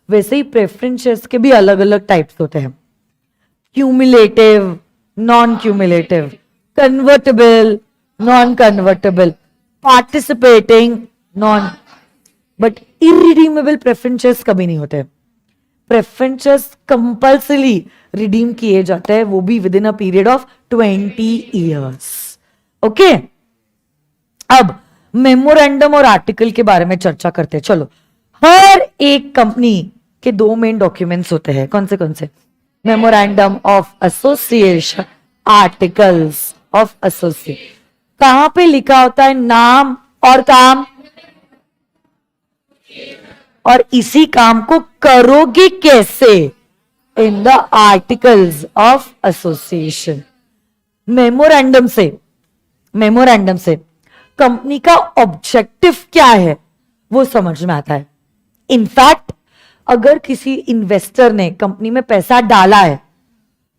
वैसे ही preference shares के भी अलग अलग types होते हैं. Cumulative, non-cumulative, convertible, non convertible, participating, non. But irredeemable preferences कभी नहीं होते. प्रेफरेंसेस कंपल्सरी रिडीम किए जाते हैं, वो भी with in a period of 20 years. Okay, अब मेमोरेंडम और आर्टिकल के बारे में चर्चा करते हैं. चलो, हर एक कंपनी के 2 मेन डॉक्यूमेंट्स होते हैं. कौन से? Memorandum of association, articles of association. कहां पे लिखा होता है नाम और काम, और इसी काम को करोगे कैसे? In the articles of association. Memorandum से कंपनी का ऑब्जेक्टिव क्या है वो समझ में आता है. इनफैक्ट अगर किसी इन्वेस्टर ने कंपनी में पैसा डाला है,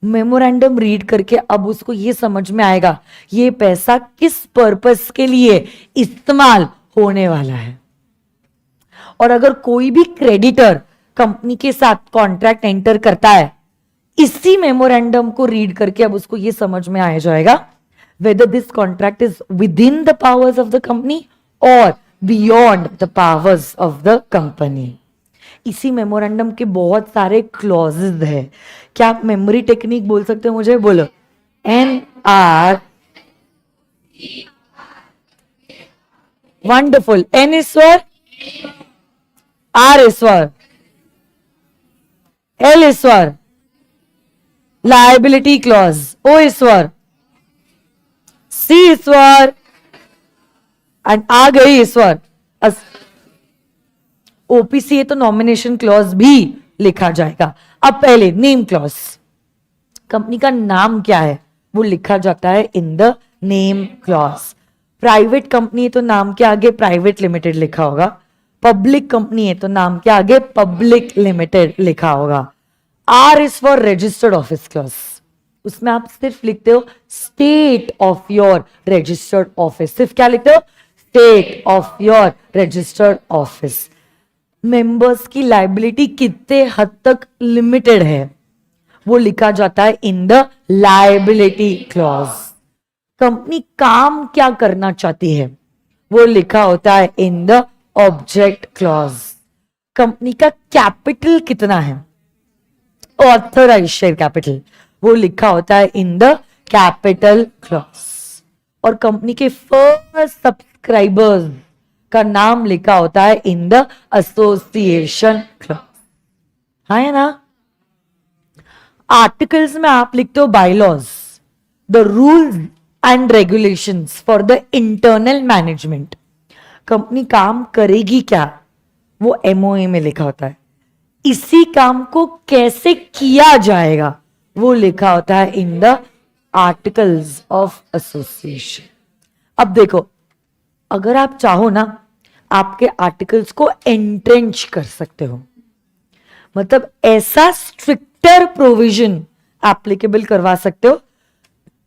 मेमोरेंडम रीड करके अब उसको ये समझ में आएगा ये पैसा किस पर्पस के लिए इस्तेमाल होने वाला है. और अगर कोई भी क्रेडिटर कंपनी के साथ कॉन्ट्रैक्ट एंटर करता है, इसी मेमोरेंडम को रीड करके अब उसको ये समझ में आ जाएगा whether this contract is within the powers of the company or beyond the powers of the company. इसी मेमोरेंडम के बहुत सारे क्लॉजेज है. क्या आप मेमोरी टेक्निक बोल सकते हो? मुझे बोलो. NR Wonderful. N is for? R is for? L is for? Liability clause. O is for? C is for? And आ गई इस पर ओपीसी है तो नॉमिनेशन क्लॉज भी लिखा जाएगा. अब पहले नेम क्लॉज. कंपनी का नाम क्या है वो लिखा जाता है in the name clause. Private company है तो नाम के आगे प्राइवेट लिमिटेड लिखा होगा. पब्लिक कंपनी है तो नाम के आगे पब्लिक लिमिटेड लिखा होगा. R is for registered office clause. उसमें आप सिर्फ लिखते हो state of your registered office. सिर्फ क्या लिखते हो? State of your registered office. Members की लाइबिलिटी कितने हद तक लिमिटेड है वो लिखा जाता है in the liability clause. Company काम क्या करना चाहती है वो लिखा होता है in the object clause. Company का कैपिटल कितना है, ऑथराइज्ड शेयर कैपिटल, वो लिखा होता है इन द कैपिटल क्लॉज. और कंपनी के फर्स्ट सब्सक्राइबर्स का नाम लिखा होता है इन द एसोसिएशन क्लॉज. हाँ है ना. आर्टिकल्स में आप लिखते हो bylaws, the rules and regulations for the internal management. Company काम करेगी क्या वो एमओए में लिखा होता है. इसी काम को कैसे किया जाएगा वो लिखा होता है in the articles of association. अब देखो, अगर आप चाहो ना आपके आर्टिकल्स को एंट्रेंच कर सकते हो. मतलब ऐसा स्ट्रिक्टर प्रोविजन एप्लीकेबल करवा सकते हो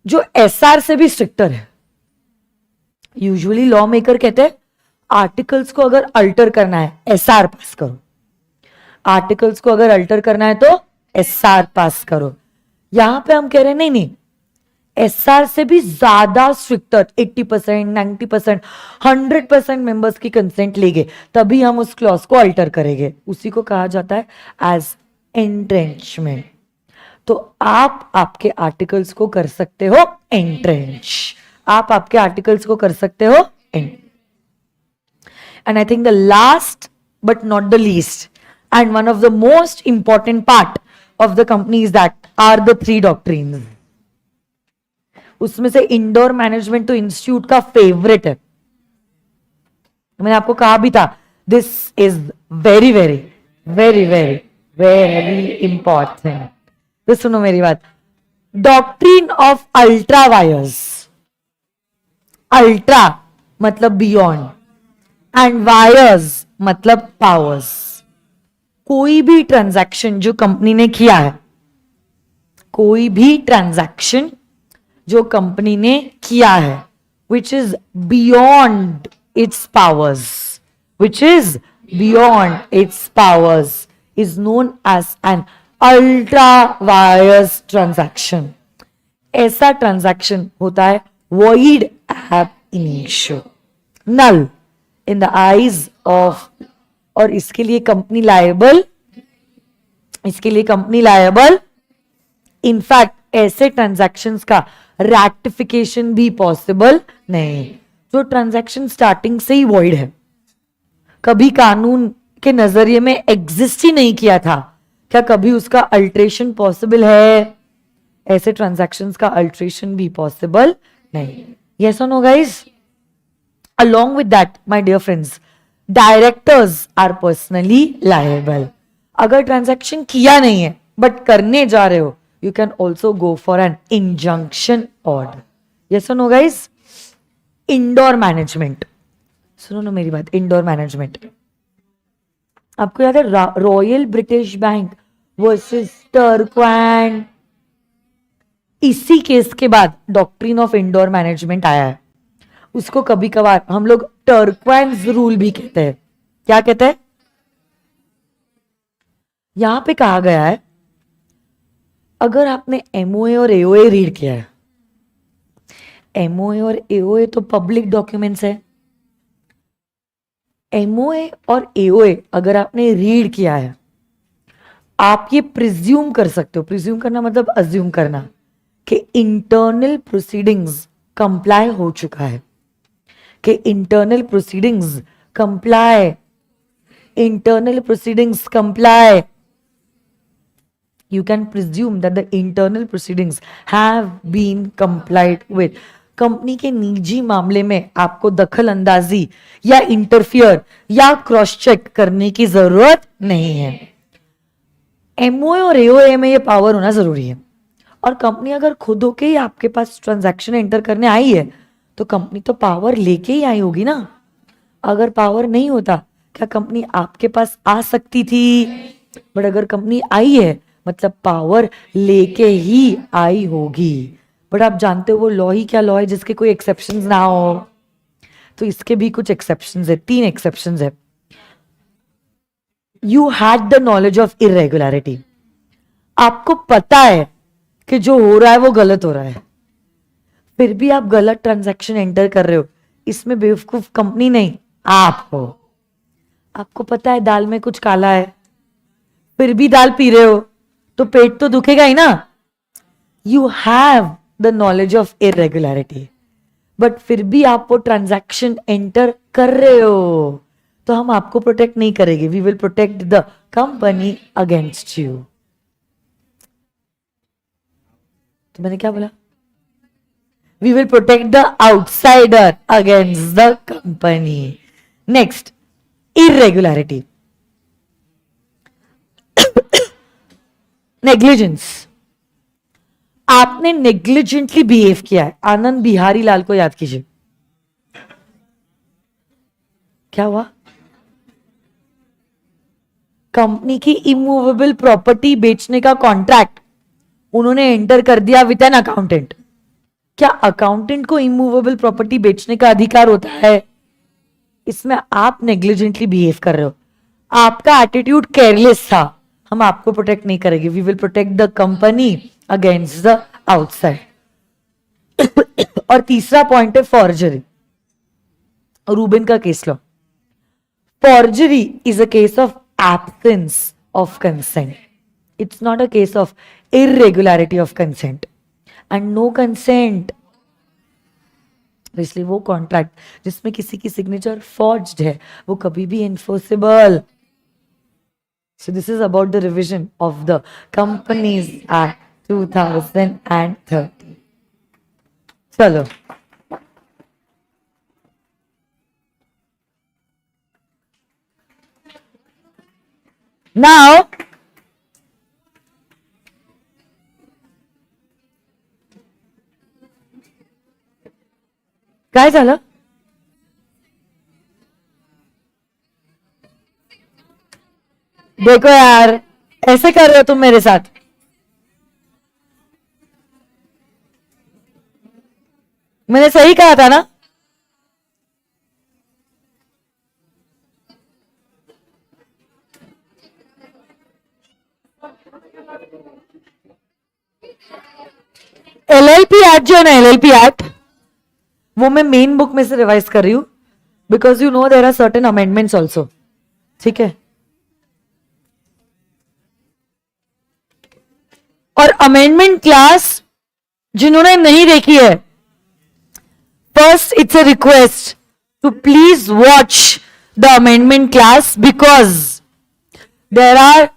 जो एसआर से भी स्ट्रिक्टर है. यूजुअली लॉ मेकर कहते हैं आर्टिकल्स को अगर अल्टर करना है एसआर पास करो. आर्टिकल्स को अगर अल्टर करना है तो एसआर पास करो. यहां पे हम कह रहे हैं नहीं नहीं, एसआर से भी ज्यादा स्ट्रिक्टर 80%, 90%, 100% मेंबर्स की कंसेंट लेंगे तभी हम उस क्लॉज को अल्टर करेंगे. उसी को कहा जाता है एज एंट्रेंचमेंट. तो आप आपके आर्टिकल्स को कर सकते हो एंट्रेंच. आप आपके आर्टिकल्स को कर सकते हो and I think the last but not the least and one of the most important part of the company is that are the three doctrines. उसमें से इंडोर मैनेजमेंट तो इंस्टीट्यूट का फेवरेट है. मैंने आपको कहा भी था this is very very very very very important. तो सुनो मेरी बात. Doctrine of ultra vires. Ultra मतलब बियॉन्ड एंड वायर्स मतलब पावर्स. कोई भी ट्रांजैक्शन जो कंपनी ने किया है, कोई भी ट्रांजैक्शन जो कंपनी ने किया है which is beyond its powers, which is beyond its powers is known as an ultra vires transaction. ऐसा ट्रांजैक्शन होता है void ab initio, null in the eyes of. और इसके लिए कंपनी लायबल, इसके लिए कंपनी लायबल. इनफैक्ट ऐसे transactions का रैटिफिकेशन भी पॉसिबल नहीं. जो ट्रांजैक्शन स्टार्टिंग से ही वॉइड है, कभी कानून के नजरिए में एग्जिस्ट ही नहीं किया था, क्या कभी उसका अल्ट्रेशन पॉसिबल है? ऐसे ट्रांजैक्शंस का अल्ट्रेशन भी पॉसिबल नहीं. यस और no guys? Along with that my dear friends, directors are personally liable. अगर ट्रांजैक्शन किया नहीं है बट करने जा रहे हो, you can also go for an injunction order. Yes और नो गाइस? इंडोर मैनेजमेंट, सुनो ना मेरी बात. इंडोर मैनेजमेंट आपको याद है Royal British Bank versus Turquand. इसी केस के बाद डॉक्ट्रिन ऑफ इंडोर मैनेजमेंट आया है. उसको कभी कभार हम लोग टर्क्वैन्स रूल भी कहते हैं. क्या कहते हैं? यहां पे कहा गया है अगर आपने एमओए और एओए रीड किया है, एमओए और एओए तो पब्लिक डॉक्यूमेंट्स है. एमओए और एओए अगर आपने रीड किया है, आप ये प्रिज्यूम कर सकते हो. प्रिज्यूम करना मतलब अज्यूम करना कि इंटरनल प्रोसीडिंग्स कंप्लाई हो चुका है, कि internal proceedings comply, you can presume that the internal proceedings have been complied with. Company के निजी मामले में आपको दखल अंदाजी या इंटरफियर या क्रॉस चेक करने की जरूरत नहीं है. एमओए और एओए में ये पावर होना जरूरी है. और कंपनी अगर खुद होके ही आपके पास ट्रांजैक्शन एंटर करने आई है तो कंपनी तो पावर लेके ही आई होगी ना. अगर पावर नहीं होता क्या कंपनी आपके पास आ सकती थी? बट अगर कंपनी आई है मतलब पावर लेके ही आई होगी. बट आप जानते हो वो लॉ ही क्या लॉ है जिसके कोई एक्सेप्शंस ना हो. तो इसके भी कुछ एक्सेप्शंस है, 3 एक्सेप्शंस है. You had the knowledge of irregularity. आपको पता है कि जो हो रहा है वो गलत हो रहा है, फिर भी आप गलत ट्रांजैक्शन एंटर कर रहे हो. इसमें बेवकूफ कंपनी नहीं, आप हो. आपको पता है दाल में कुछ काला है, फिर भी दाल पी रहे हो तो पेट तो दुखेगा ही ना. You have the knowledge of irregularity but फिर भी आप वो ट्रांजैक्शन एंटर कर रहे हो तो हम आपको प्रोटेक्ट नहीं करेंगे. We will protect the company against you. तो मैंने क्या बोला? We will protect the outsider against the company. Next, irregularity. Negligence. आपने नेग्लिजेंटली बिहेव किया है. आनंद बिहारी लाल को याद कीजिए. क्या हुआ? कंपनी की इमूवेबल प्रॉपर्टी बेचने का कॉन्ट्रैक्ट उन्होंने एंटर कर दिया विद एन अकाउंटेंट. क्या अकाउंटेंट को इमूवेबल प्रॉपर्टी बेचने का अधिकार होता है? इसमें आप नेग्लिजेंटली बिहेव कर रहे हो. आपका एटीट्यूड केयरलेस था. हम आपको प्रोटेक्ट नहीं करेंगे. We will protect the company against the outside. और तीसरा पॉइंट है फॉर्जरी. रूबिन का केस लो. Forgery is a case of absence of consent. It's not a case of irregularity of consent and no consent. इसलिए वो contract जिसमें किसी की सिग्नेचर फॉर्ज्ड है वो कभी भी enforceable. So this is about the revision of the Companies Act 2013. चलो. Now काय झालं? देखो यार, ऐसे कर रहे हो तुम मेरे साथ. मैंने सही कहा था ना? एलएलपी एक्ट जो है ना, एलएलपी एक्ट, वो मैं मेन बुक में से रिवाइज कर रही हूं because you know there are certain amendments also. ठीक है. और अमेंडमेंट क्लास जिन्होंने नहीं देखी है, first it's a request to please watch the amendment class because there are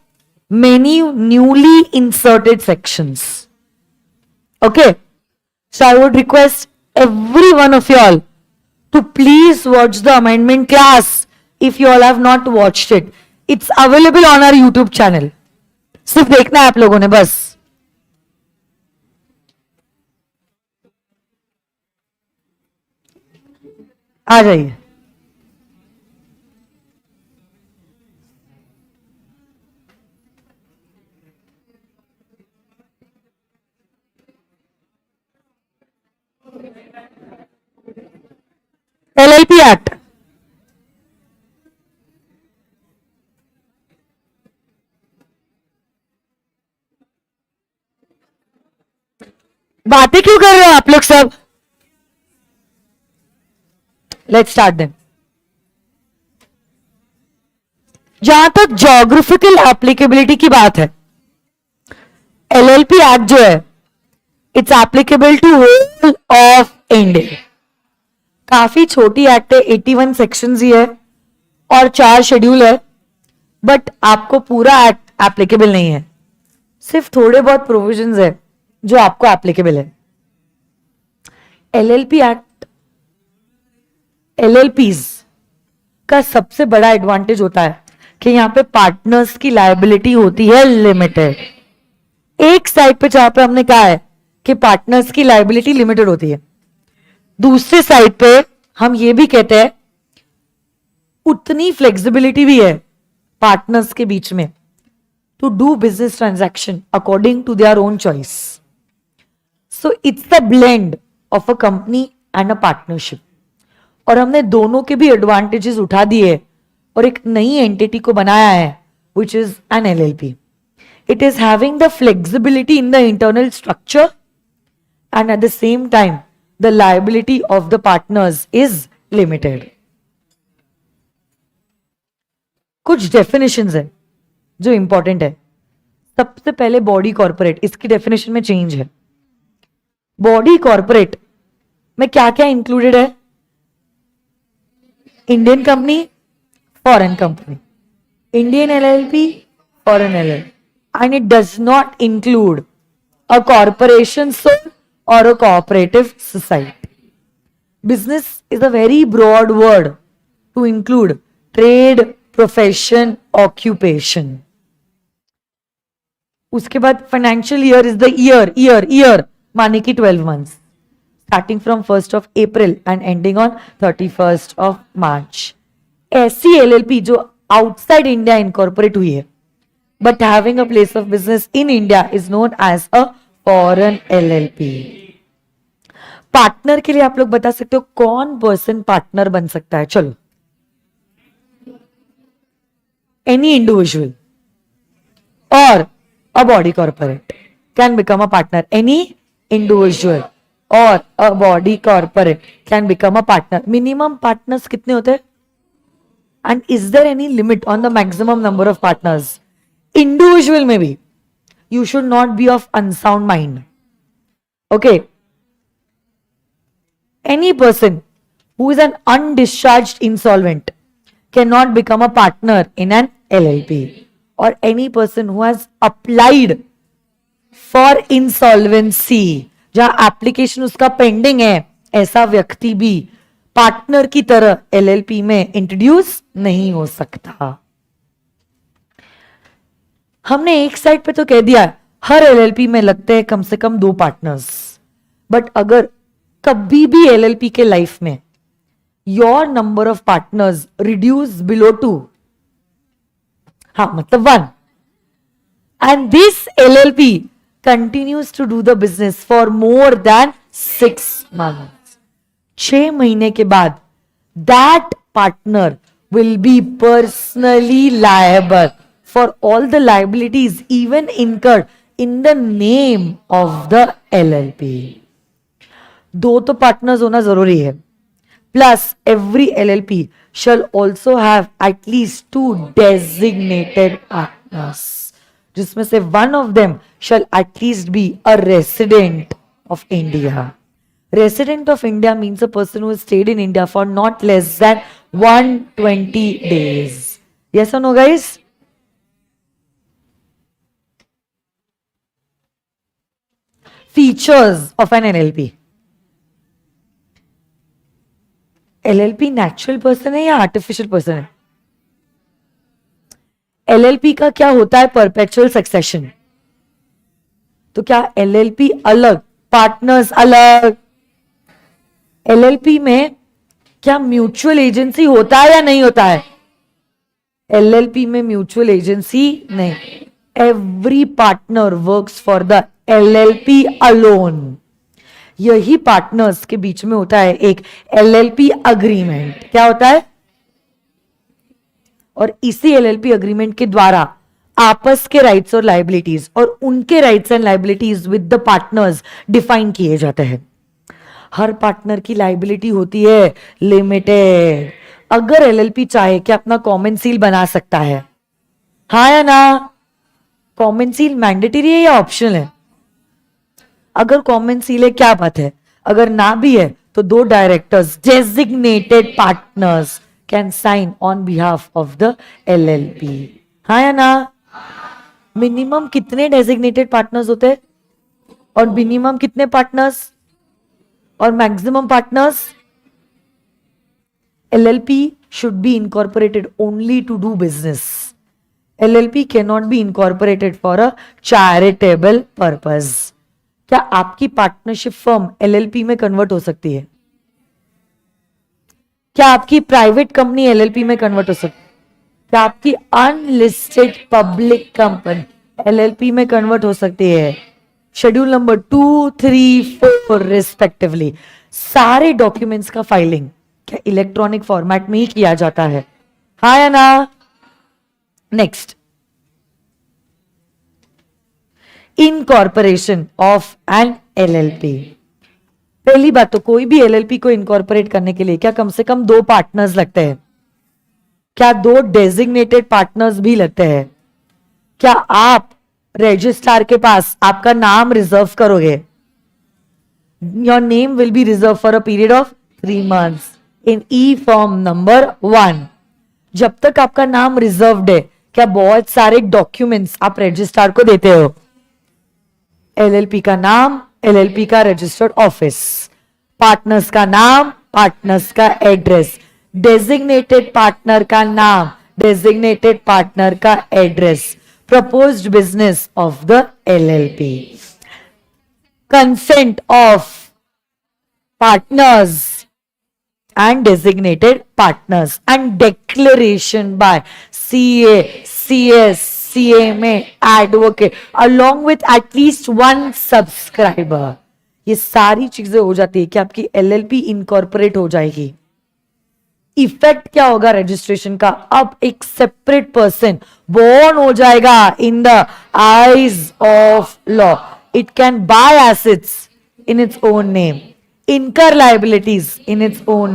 many newly inserted sections. Okay, so I would request every one of y'all to please watch the amendment class if you all have not watched it. It's available on our YouTube channel. सिर्फ देखना है आप लोगों ने बस. आ जाइए. LLP act. बातें क्यों कर रहे हो आप लोग सब? Let's start then. जहां तक ज्योग्राफिकल एप्लीकेबिलिटी की बात है, एलएलपी एक्ट जो है it's applicable to whole of India. काफी छोटी एक्ट है, 81 सेक्शंस ही है और 4 शेड्यूल है, बट आपको पूरा एक्ट एप्लीकेबल नहीं है, सिर्फ थोड़े बहुत प्रोविजंस है जो आपको एप्लीकेबल है। एलएलपी एक्ट, एलएलपीज का सबसे बड़ा एडवांटेज होता है कि यहां पे पार्टनर्स की लायबिलिटी होती है लिमिटेड। एक साइड पे जहां पे हमने कहा है कि पार्टनर्स की लायबिलिटी लिमिटेड होती है, दूसरी साइड पे हम ये भी कहते हैं उतनी फ्लेक्सिबिलिटी भी है पार्टनर्स के बीच में to do business transaction according to their own choice. So it's the blend of a company and a partnership. और हमने दोनों के भी एडवांटेजेस उठा दिए और एक नई एंटिटी को बनाया है which is an LLP. It is having the flexibility in the internal structure and at the same time the liability of the partners is limited. कुछ डेफिनेशंस है जो इंपॉर्टेंट है। सबसे पहले बॉडी कॉर्पोरेट, इसकी डेफिनेशन में चेंज है। Body corporate में क्या क्या इंक्लूडेड है? Indian company, foreign company, Indian LLP, foreign LLP, and it does not include a corporation sole और a cooperative society. Business is a very broad word to include trade, profession, occupation. उसके बाद financial year is the year माने की 12 months starting from 1st of April and ending on 31st of March। ऐसी LLP जो outside India incorporate हुई है but having a place of business in India is known as a foreign LLP. Partner के लिए आप लोग बता सकते हो कौन पर्सन पार्टनर बन सकता है? चलो, एनी इंडिविजुअल और a body corporate can become a partner. Any individual or a body corporate can become a partner. Minimum partners कितने होते हैं? And is there any limit on the maximum number of partners? Individual में भी you should not be of unsound mind. Okay. Any person who is an undischarged insolvent cannot become a partner in an LLP. Or any person who has applied for insolvency, जहां application उसका pending है, ऐसा व्यक्ति भी partner की तरह LLP में introduce नहीं हो सकता। हमने एक साइड पे तो कह दिया हर एलएलपी में लगते हैं कम से कम 2 पार्टनर्स, बट अगर कभी भी एलएलपी के लाइफ में your number of partners reduce below 2, हाँ मतलब 1, and this LLP continues to do the business for more than 6 months, 6 महीने के बाद that partner will be personally liable for all the liabilities even incurred in the name of the LLP। 2 तो partners होना जरूरी है, plus every LLP shall also have at least 2 designated partners, जिसमें से one of them shall at least be a resident of India. Resident of India means a person who has stayed in India for not less than 120 days. Yes or no, guys? Features of an LLP. LLP natural person है या artificial person है? LLP का क्या होता है? Perpetual succession. तो क्या LLP अलग, पार्टनर्स अलग? एलएलपी में क्या म्यूचुअल एजेंसी होता है या नहीं होता है? एलएलपी में म्यूचुअल एजेंसी नहीं। Every partner works for the LLP alone. यही पार्टनर्स के बीच में होता है एक एलएलपी अग्रीमेंट। क्या होता है? और इसी एलएलपी अग्रीमेंट के द्वारा आपस के राइट्स और लायबिलिटीज और उनके rights and liabilities with the partners define किए जाते हैं। हर पार्टनर की लायबिलिटी होती है लिमिटेड। अगर एलएलपी चाहे कि अपना कॉमन सील बना सकता है, हाँ या ना? कॉमन सील मैंडेटरी है या ऑप्शनल है? अगर कॉमन सील है क्या बात है, अगर ना भी है तो दो directors designated partners can sign on behalf of the LLP. हाँ या ना? मिनिमम कितने डेजिग्नेटेड पार्टनर्स होते हैं और मिनिमम कितने पार्टनर्स और maximum partners? LLP should be incorporated only to do business. LLP cannot be incorporated for a charitable purpose. क्या आपकी पार्टनरशिप फर्म LLP में कन्वर्ट हो सकती है? क्या आपकी प्राइवेट कंपनी LLP में कन्वर्ट हो सकती है? क्या आपकी अनलिस्टेड पब्लिक कंपनी LLP में कन्वर्ट हो सकती है? शेड्यूल नंबर 2, 3, 4 रिस्पेक्टिवली सारे डॉक्यूमेंट्स का फाइलिंग क्या इलेक्ट्रॉनिक फॉर्मेट में ही किया जाता है? हाँ या ना? Next, incorporation of an LLP. पहली बात तो कोई भी LLP को इनकॉर्पोरेट करने के लिए क्या कम से कम 2 पार्टनर्स लगते हैं? क्या 2 डेजिग्नेटेड पार्टनर्स भी लगते हैं? क्या आप रजिस्ट्रार के पास आपका नाम रिजर्व करोगे? Your name will be reserve for a period of 3 months in E form number 1. जब तक आपका नाम रिजर्व्ड है, क्या बहुत सारे डॉक्यूमेंट्स आप रजिस्ट्रार को देते हो? LLP का नाम, LLP का रजिस्टर्ड ऑफिस, पार्टनर्स का नाम, पार्टनर्स का एड्रेस, डेजिग्नेटेड पार्टनर का नाम, डेजिग्नेटेड पार्टनर का address, proposed business of the LLP, consent of partners and designated partners and declaration by CA, CS, CMA, advocate along with at least 1 subscriber. ये सारी चीजें हो जाती है कि आपकी LLP इनकॉर्पोरेट हो जाएगी. इफेक्ट क्या होगा रजिस्ट्रेशन का? अब एक सेपरेट पर्सन बोर्न हो जाएगा इन the eyes of law. It can buy assets in its own name, incur liabilities in its own,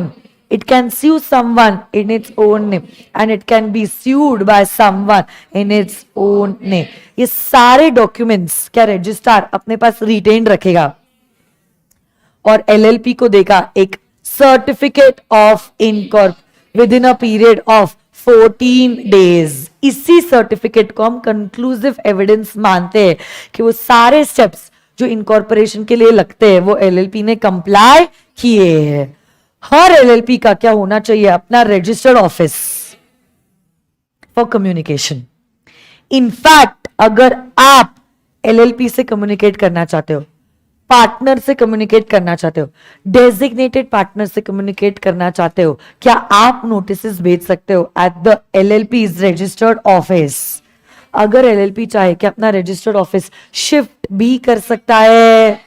it can sue someone in its own name and it can be sued by someone in its own name. ये सारे documents क्या registrar अपने पास retain रखेगा और LLP को देगा एक certificate of incorporation within a period of 14 days. इसी सर्टिफिकेट को हम कंक्लूसिव एविडेंस मानते हैं कि वो सारे स्टेप्स जो इनकॉर्पोरेशन के लिए लगते हैं वो LLP ने कंप्लाई किए हैं. हर LLP का क्या होना चाहिए? अपना registered office for communication. In fact अगर आप LLP से कम्युनिकेट करना चाहते हो, पार्टनर से कम्युनिकेट करना चाहते हो, डेजिग्नेटेड पार्टनर से कम्युनिकेट करना चाहते हो, क्या आप नोटिस भेज सकते हो at the LLP's registered office. अगर LLP चाहे कि अपना रजिस्टर्ड ऑफिस शिफ्ट भी कर सकता है.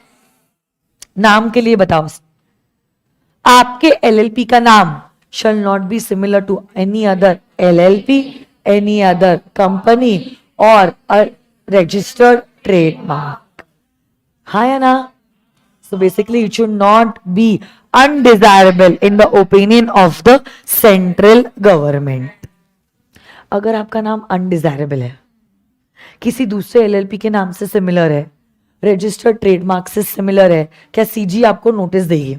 नाम के लिए बताओ, आपके LLP का नाम shall not be similar to any other LLP, any other company or a registered trademark. हाँ या ना? So basically it should not be undesirable in the opinion of the central government. अगर आपका नाम अनडिजायरेबल है, किसी दूसरे LLP के नाम से सिमिलर है, रजिस्टर्ड ट्रेडमार्क से सिमिलर है, क्या CG आपको नोटिस देगी?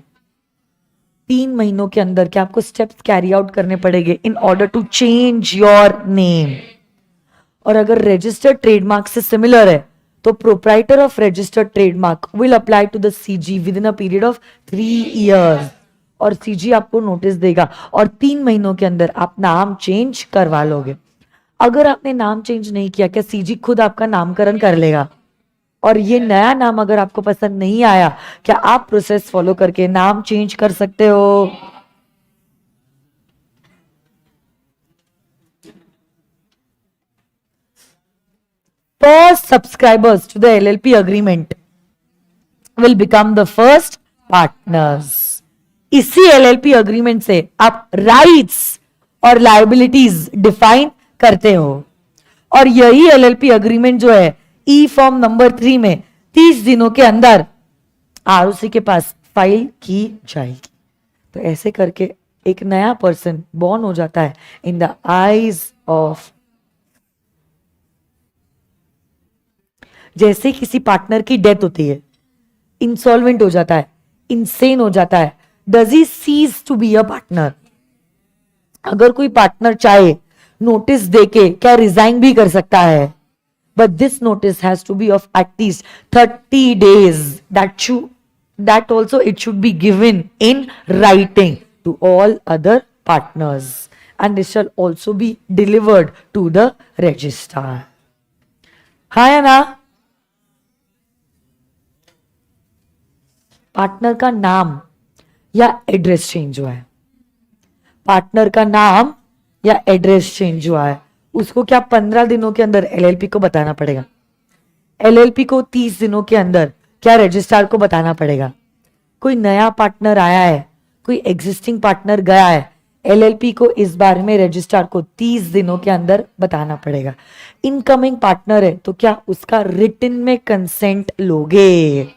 3 महीनों के अंदर क्या आपको स्टेप्स कैरी आउट करने पड़ेंगे in order to change your name. और अगर रजिस्टर्ड ट्रेडमार्क से सिमिलर है तो proprietor of registered trademark will apply to the CG within a period of 3 years और CG आपको नोटिस देगा और 3 महीनों के अंदर आप नाम चेंज करवा लोगे. अगर आपने नाम चेंज नहीं किया, क्या CG खुद आपका नामकरण कर लेगा? और ये नया नाम अगर आपको पसंद नहीं आया, क्या आप प्रोसेस फॉलो करके नाम चेंज कर सकते हो? First subscribers to the LLP agreement will become the first partners. इसी LLP agreement से आप rights और liabilities define करते हो और यही LLP agreement जो है ई फॉर्म नंबर 3 में 30 दिनों के अंदर ROC के पास फाइल की जाएगी. तो ऐसे करके एक नया पर्सन बॉर्न हो जाता है इन द आईज ऑफ. जैसे किसी पार्टनर की डेथ होती है, इंसॉल्वेंट हो जाता है, इंसेन हो जाता है, does he cease to be a partner? अगर कोई पार्टनर चाहे नोटिस देके क्या रिजाइन भी कर सकता है, but this notice has to be of at least 30 days. That also it should be given in writing to all other partners, and this shall also be delivered to the registrar. हाँ या ना? Partner का नाम या address change हुआ है, partner का नाम या एड्रेस चेंज हुआ है, उसको क्या 15 दिनों के अंदर एलएलपी को बताना पड़ेगा? एलएलपी को 30 दिनों के अंदर क्या रजिस्ट्रार को बताना पड़ेगा? कोई नया पार्टनर आया है, कोई एग्जिस्टिंग पार्टनर गया है, एलएलपी को इस बारे में रजिस्ट्रार को 30 दिनों के अंदर बताना पड़ेगा. इनकमिंग पार्टनर है तो क्या उसका रिटन में कंसेंट लोगे?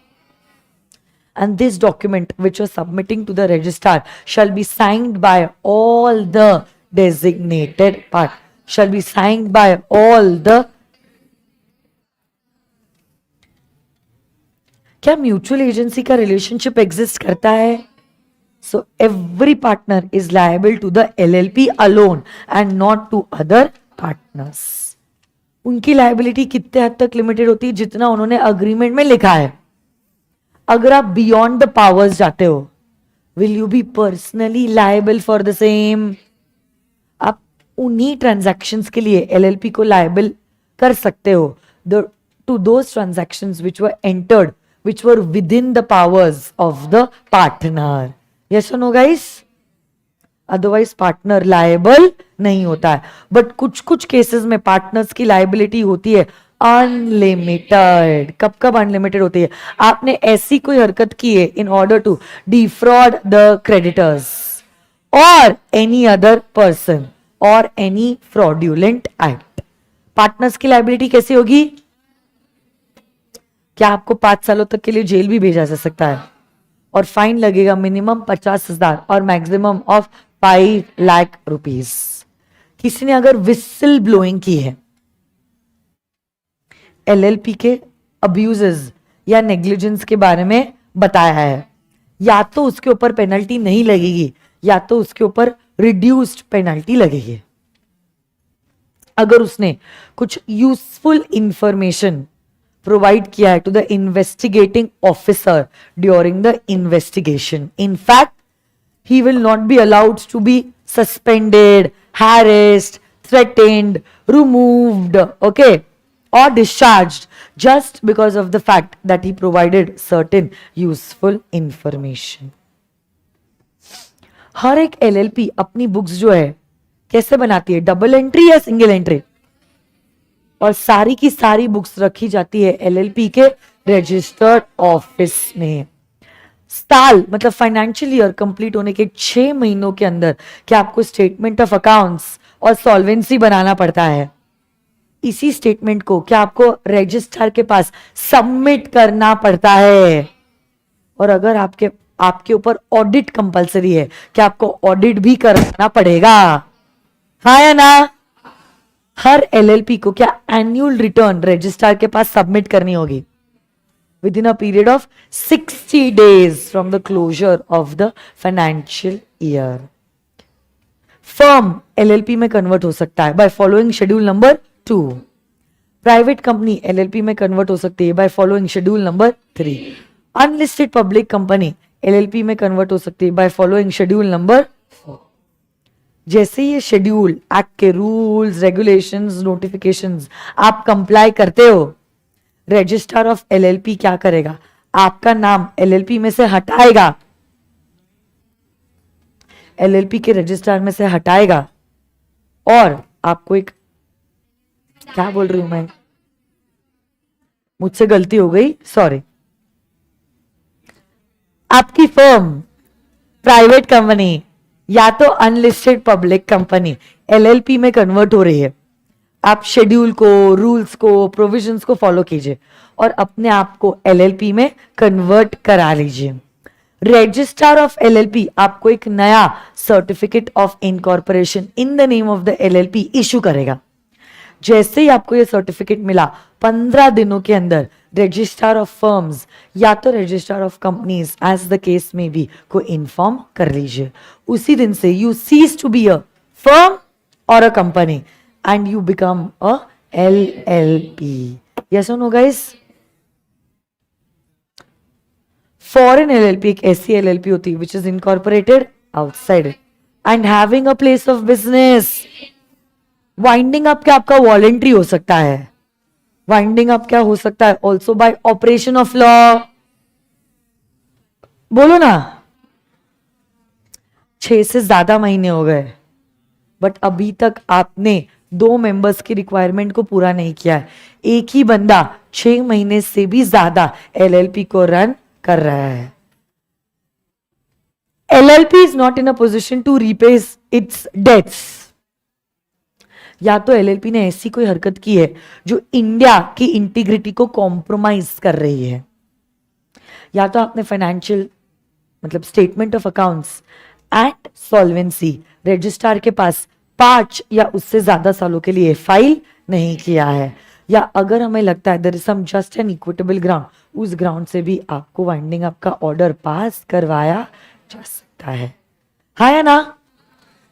And this document which you're submitting to the registrar shall be signed by all the designated part. Shall be signed by all the. क्या म्यूचुअल एजेंसी का रिलेशनशिप एग्जिस्ट करता है? So every partner is liable to the LLP alone and not to other partners. उनकी liability कितने हद तक limited होती है? जितना उन्होंने अग्रीमेंट में लिखा है. अगर आप बियॉन्ड द पावर्स जाते हो, will you be personally liable for the same? आप उन्हीं ट्रांजैक्शंस के लिए एलएलपी को लायबल कर सकते हो, to those transactions which were entered, which were within the powers of the partner. Yes और no guys? Otherwise partner liable नहीं होता है. बट कुछ कुछ केसेस में पार्टनर्स की लायबिलिटी होती है अनलिमिटेड. कब कब अनलिमिटेड होती है? आपने ऐसी कोई हरकत की है in order to defraud the creditors और एनी अदर पर्सन और एनी फ्रॉड्यूलेंट एक्ट. पार्टनर्स की लाइबिलिटी कैसी होगी? क्या आपको 5 सालों तक के लिए जेल भी भेजा जा सकता है और फाइन लगेगा मिनिमम 50,000 और मैक्सिमम ऑफ 5 लाख रुपीस. किसी ने अगर विसल ब्लोइंग की है, एलएलपी के अब्यूजेस या नेग्लिजेंस के बारे में बताया है, या तो उसके ऊपर पेनल्टी नहीं लगेगी या तो उसके ऊपर रिड्यूस्ड पेनल्टी लगेगी. अगर उसने कुछ यूजफुल इंफॉर्मेशन प्रोवाइड किया है to the investigating officer during the investigation, in fact he will not be allowed to be suspended, harassed, threatened, removed, okay, or discharged just because of the fact that he provided certain useful information. हर एक LLP अपनी books जो है कैसे बनाती है? Double entry या single entry? और सारी की सारी बुक्स रखी जाती है एलएलपी के रजिस्टर्ड ऑफिस में. साल मतलब फाइनेंशियल ईयर कंप्लीट होने के 6 महीनों के अंदर क्या आपको स्टेटमेंट ऑफ अकाउंट्स और सॉल्वेंसी बनाना पड़ता है. इसी स्टेटमेंट को क्या आपको रजिस्ट्रार के पास सबमिट करना पड़ता है. और अगर आपके ऊपर ऑडिट कंपलसरी है, क्या आपको ऑडिट भी करना पड़ेगा? हाँ या ना? हर एलएलपी को क्या एनुअल रिटर्न रजिस्ट्रार के पास सबमिट करनी होगी within a period of 60 days from the closure of the financial year. Firm LLP में कन्वर्ट हो सकता है by following schedule number 2. Private company LLP में कन्वर्ट हो सकती है by following schedule number 3. Unlisted public company LLP में convert हो सकती है by following schedule number 4. जैसे ये शेड्यूल एक्ट के रूल्स, रेगुलेशंस, नोटिफिकेशंस आप कंप्लाई करते हो, रजिस्ट्रार ऑफ एलएलपी क्या करेगा? आपका नाम एलएलपी में से हटाएगा, एलएलपी के रजिस्ट्रार में से हटाएगा और आपको एक, क्या बोल रही हूं मैं, मुझसे गलती हो गई, सॉरी. आपकी फर्म प्राइवेट कंपनी या तो अनलिस्टेड पब्लिक कंपनी एलएलपी में कन्वर्ट हो रही है. आप शेड्यूल को, रूल्स को, प्रोविजंस को फॉलो कीजिए और अपने आप को एलएलपी में कन्वर्ट करा लीजिए. रजिस्ट्रार ऑफ एलएलपी आपको एक नया certificate of incorporation in the name of the LLP issue करेगा. जैसे ही आपको ये सर्टिफिकेट मिला 15 दिनों के अंदर रजिस्ट्रार ऑफ फर्म्स या तो registrar of companies, as the case में बी, को इन्फॉर्म कर लीजिए. उसी दिन से you cease to be a firm और a company and you become a LLP. Yes और नो गाइस? फॉरेन LLP एक ऐसी LLP होती है which is incorporated outside and having a place of business. Winding up क्या आपका voluntary हो सकता है, वाइंडिंग अप क्या हो सकता है also bye operation of law. बोलो ना. 6 से ज्यादा महीने हो गए बट अभी तक आपने 2 मेंबर्स की रिक्वायरमेंट को पूरा नहीं किया है. एक ही बंदा 6 महीने से भी ज्यादा LLP को रन कर रहा है. LLP is not in a position to repay its debts. या तो LLP ने ऐसी कोई हरकत की है जो इंडिया की इंटीग्रिटी को कॉम्प्रोमाइज कर रही है, या तो आपने फाइनेंशियल मतलब statement of accounts and solvency registrar के पास 5 या उससे ज्यादा सालों के लिए फाइल नहीं किया है, या अगर हमें लगता है there is some just and equitable ground, उस ग्राउंड से भी आपको वाइंडिंग अप का ऑर्डर पास करवाया जा सकता है. हाँ या ना?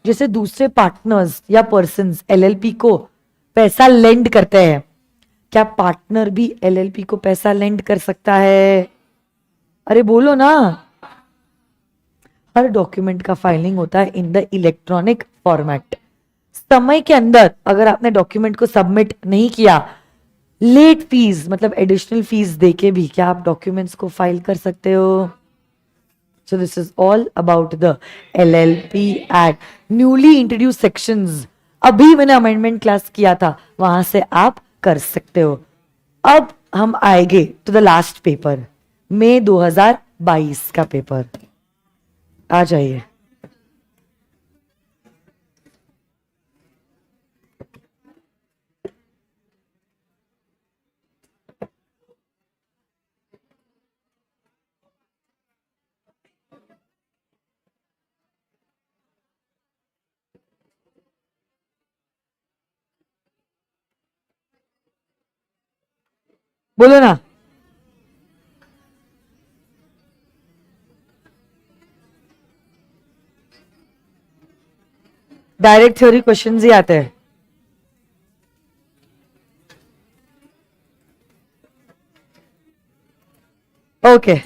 जैसे दूसरे पार्टनर्स या पर्सन्स LLP को पैसा लेंड करते हैं, क्या पार्टनर भी LLP को पैसा लेंड कर सकता है? अरे बोलो ना. हर डॉक्यूमेंट का फाइलिंग होता है इन द इलेक्ट्रॉनिक फॉर्मेट. समय के अंदर अगर आपने डॉक्यूमेंट को सबमिट नहीं किया, लेट फीस मतलब एडिशनल फीस देके भी क्या आप डॉक्यूमेंट्स को फाइल कर सकते हो? So this is all about the LLP Act. Newly introduced sections. अभी मैंने अमेंडमेंट क्लास किया था, वहां से आप कर सकते हो. अब हम आएंगे टू द लास्ट पेपर, मई 2022 का पेपर. आ जाइए. बोलो ना. डायरेक्ट थ्योरी क्वेश्चंस ही आते हैं. ओके.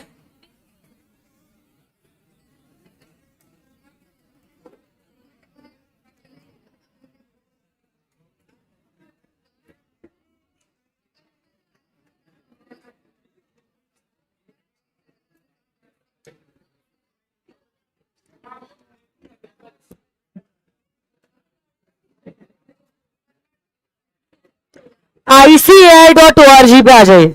ICAI.org पे आ जाइए.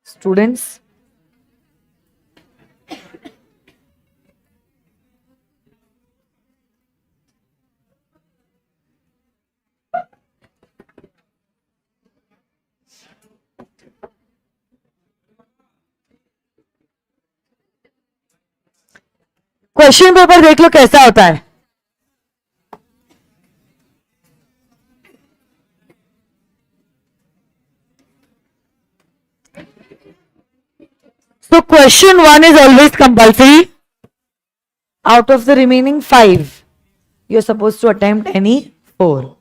स्टूडेंट्स, क्वेश्चन पेपर देख लो कैसा होता है. So question 1 is always compulsory. Out of the remaining 5, you're supposed to attempt any 4.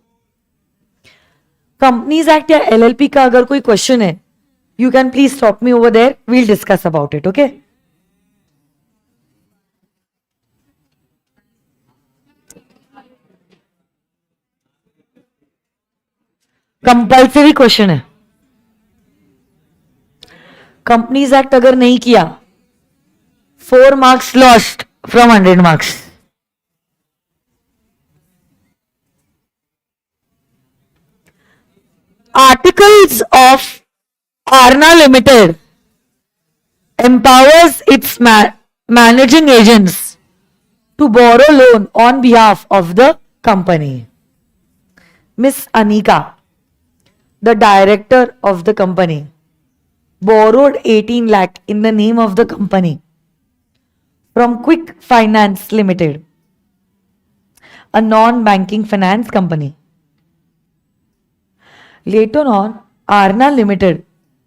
Companies Act या LLP का अगर कोई क्वेश्चन है, you can please stop me over there. We'll discuss about it. Okay? Compulsory question है. Companies act अगर नहीं किया, 4 marks lost from 100 marks. Articles of Arna Limited empowers its managing agents to borrow loan on behalf of the company. Miss Anika, the director of the company, borrowed 18 lakh in the name of the company from Quick Finance Limited, a non-banking finance company. Later on, Arna Limited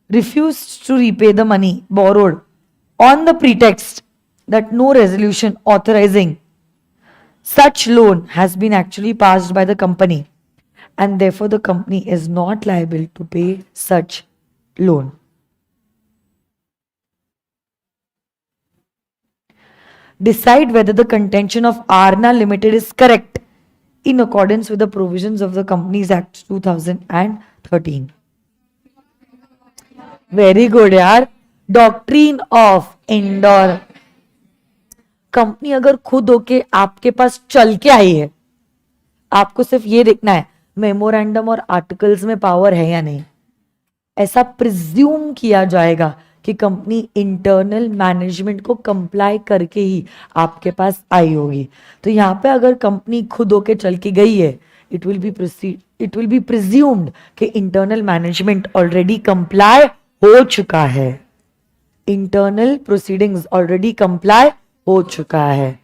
refused to repay the money borrowed on the pretext that no resolution authorizing such loan has been actually passed by the company, and therefore the company is not liable to pay such loan. Decide whether the contention of Arna Limited is correct in accordance with the provisions of the Companies Act 2013. Very good यार. Doctrine of Indore. Company अगर खुद होके आपके पास चल के आई है, आपको सिर्फ ये देखना है मेमोरेंडम और आर्टिकल्स में पावर है या नहीं. ऐसा प्रिज्यूम किया जाएगा कि कंपनी इंटरनल मैनेजमेंट को कंप्लाई करके ही आपके पास आई होगी. तो यहाँ पे अगर कंपनी खुद होके चल के गई है, इट विल बी प्रिज्यूम्ड कि इंटरनल मैनेजमेंट ऑलरेडी कंप्लाई हो चुका है. इंटरनल प्रोसीडिंग्स ऑलरेडी कंप्लाई हो चुका है.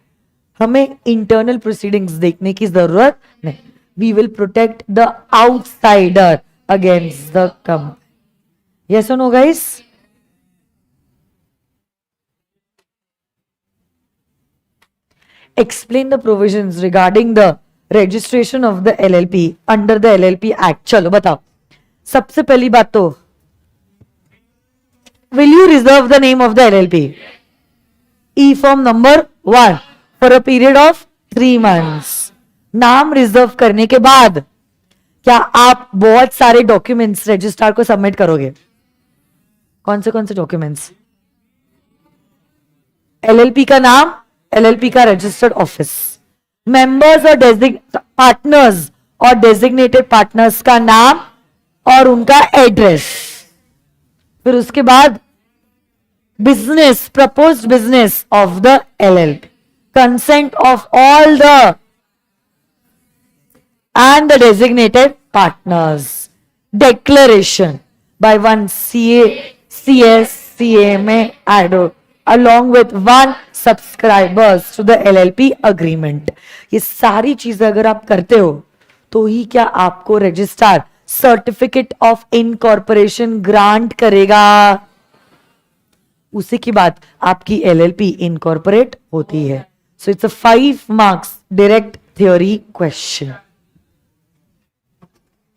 हमें इंटरनल प्रोसीडिंग्स देखने की जरूरत नहीं. We will protect the outsider against the company. Yes और no guys? Explain the provisions regarding the registration of the LLP under the LLP Act. चलो बताओ. सबसे पहली बात तो, will you reserve the name of the LLP? E-form number 1 for a period of 3 months. नाम reserve करने के बाद क्या आप बहुत सारे डॉक्यूमेंट्स रजिस्ट्रार को सबमिट करोगे? कौन से डॉक्यूमेंट्स? LLP का नाम, LLP का रजिस्टर्ड ऑफिस, मेंबर्स और पार्टनर्स और डेजिग्नेटेड पार्टनर्स का नाम और उनका एड्रेस. फिर उसके बाद business, proposed business of the LLP, consent of all the and the designated partners, declaration by one CS, CMA, ADO, along with one subscribers to the LLP agreement. ये सारी चीजें अगर आप करते हो तो ही क्या आपको registrar certificate of incorporation grant करेगा. उसी के बाद आपकी LLP इनकॉर्पोरेट होती है. So it's a 5 marks direct theory question.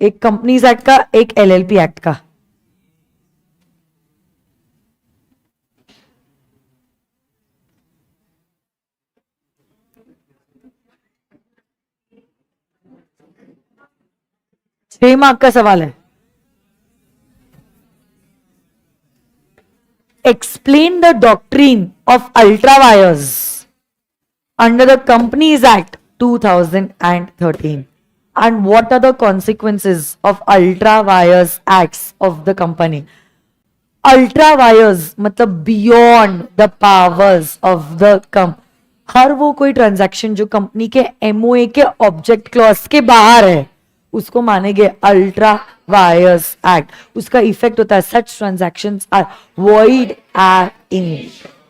एक कंपनीज एक्ट का, एक LLP एक्ट का. छह मार्क का सवाल है. Explain the doctrine of ultra vires under the companies act 2013 and what are the consequences of ultra wires acts of the company. Ultra wires मतलब beyond the powers of the company. हर वो कोई transaction जो company के MOA के object clause के बाहर है उसको मानेंगे अल्ट्रा वायर्स एक्ट. उसका इफेक्ट होता है such transactions are void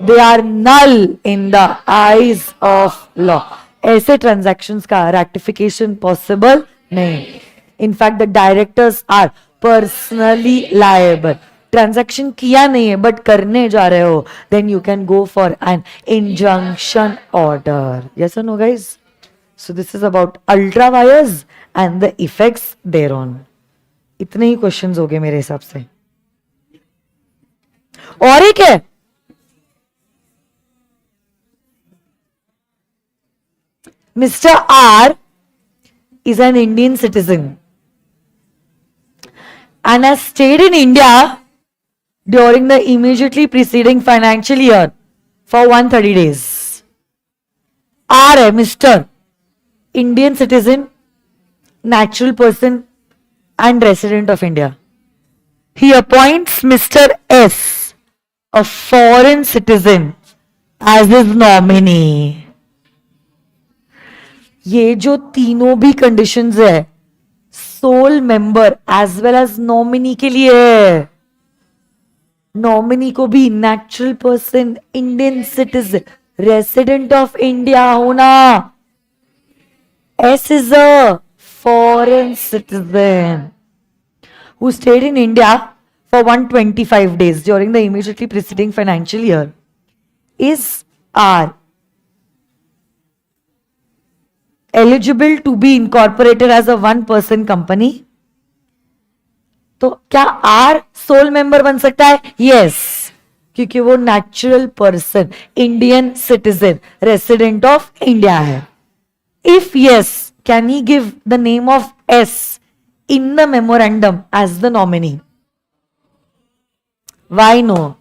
they are null in the eyes of law. ऐसे ट्रांजैक्शंस का रेक्टिफिकेशन पॉसिबल नहीं. In fact the directors are personally liable. Transaction किया नहीं है बट करने जा रहे हो, then you can go for an injunction order. Yes और no guys? So this is about ultra vires and the effects thereon. इतने ही क्वेश्चंस हो गए मेरे हिसाब से. और एक है, Mr. R is an Indian citizen and has stayed in India during the immediately preceding financial year for 130 days. R है Mr. Indian citizen, natural person and resident of India. He appoints Mr. S, a foreign citizen, as his nominee. ये जो तीनों भी conditions है sole member as well as nominee के लिए है. Nominee को भी natural person, Indian citizen, resident of India होना. S is a foreign citizen who stayed in India for 125 days during the immediately preceding financial year is R eligible to be incorporated as a one person company. तो क्या R sole member बन सकता है? Yes, क्योंकि वो natural person, Indian citizen, resident of India है. If yes, can he give the name of S in the memorandum as the nominee? Why no?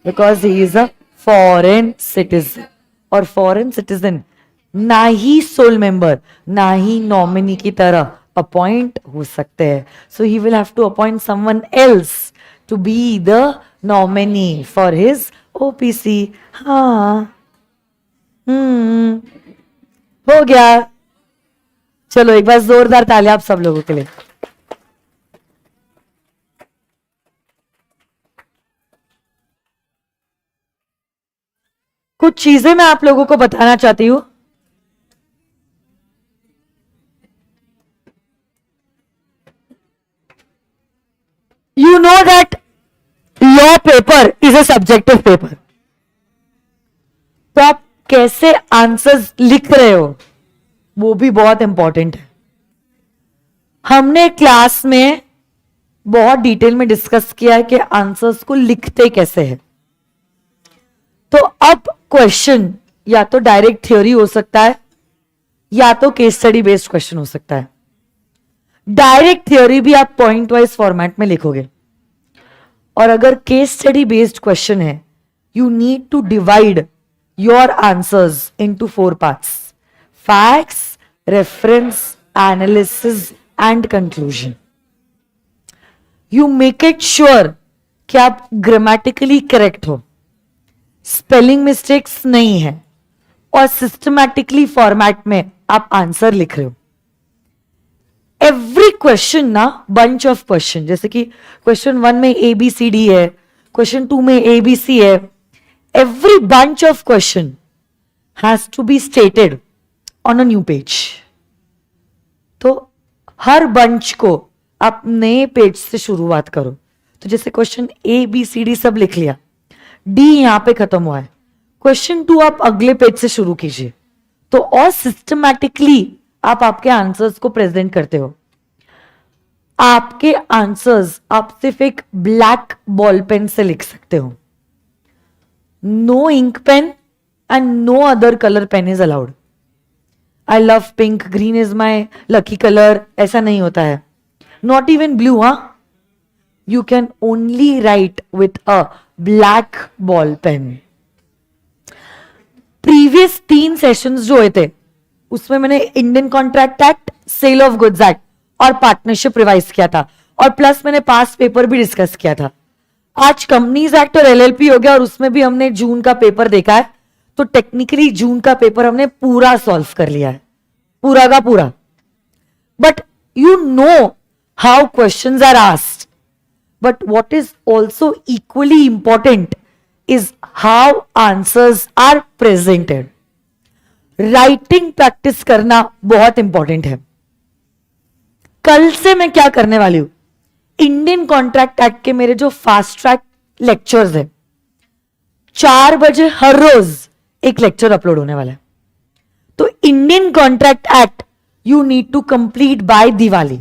Because he is a foreign citizen. और foreign citizen ना ही sole member ना ही nominee की तरह appoint हो सकते हैं. So he will have to appoint someone else to be the nominee for his OPC. हाँ, हो गया. चलो एक बार जोरदार तालियां आप सब लोगों के लिए. कुछ चीजें मैं आप लोगों को बताना चाहती हूं. You know that law paper is a subjective paper. तो आप कैसे आंसर्स लिख रहे हो वो भी बहुत इंपॉर्टेंट है. हमने क्लास में बहुत डिटेल में डिस्कस किया है कि आंसर्स को लिखते कैसे हैं. तो अब क्वेश्चन या तो डायरेक्ट थ्योरी हो सकता है या तो केस स्टडी बेस्ड क्वेश्चन हो सकता है. डायरेक्ट थ्योरी भी आप पॉइंट वाइज फॉर्मेट में लिखोगे और अगर केस स्टडी बेस्ड क्वेश्चन है you need to divide your answers into 4 parts: facts, reference, analysis and conclusion. You make it sure कि आप ग्रामेटिकली करेक्ट हो, स्पेलिंग मिस्टेक्स नहीं है और सिस्टमैटिकली फॉर्मेट में आप आंसर लिख रहे हो. एवरी क्वेश्चन ना बंच ऑफ क्वेश्चन, जैसे कि क्वेश्चन 1 में ABCD है, क्वेश्चन 2 में ABC है. Every bunch of question has to be stated on a new page. तो हर बंच को आप नए पेज से शुरुआत करो. तो जैसे क्वेश्चन ABCD सब लिख लिया, D यहां पे खत्म हुआ है, क्वेश्चन 2 आप अगले पेज से शुरू कीजिए. तो और सिस्टमैटिकली आप आपके आंसर्स को प्रेजेंट करते हो. आपके आंसर्स आप सिर्फ एक ब्लैक बॉल पेन से लिख सकते हो. No ink pen and no other colour pen is allowed. I love pink, green is my lucky colour, ऐसा नहीं होता है. Not even blue. हाँ, you can only write with a black ball pen. Previous 3 sessions जो हुए थे उसमें मैंने Indian contract act, sale of goods act और पार्टनरशिप रिवाइज किया था और प्लस मैंने पास्ट पेपर भी डिस्कस किया था. आज कंपनीज एक्ट और LLP हो गया और उसमें भी हमने जून का पेपर देखा है. तो टेक्निकली जून का पेपर हमने पूरा सॉल्व कर लिया है, पूरा का पूरा. But you know how questions are asked. But what is also equally important is how answers are presented. Writing practice करना बहुत इंपॉर्टेंट है. कल से मैं क्या करने वाली हूं, इंडियन कॉन्ट्रैक्ट एक्ट के मेरे जो फास्ट ट्रैक लेक्चर्स है 4 बजे हर रोज एक लेक्चर अपलोड होने वाला है. तो Indian contract act you need to complete by Diwali.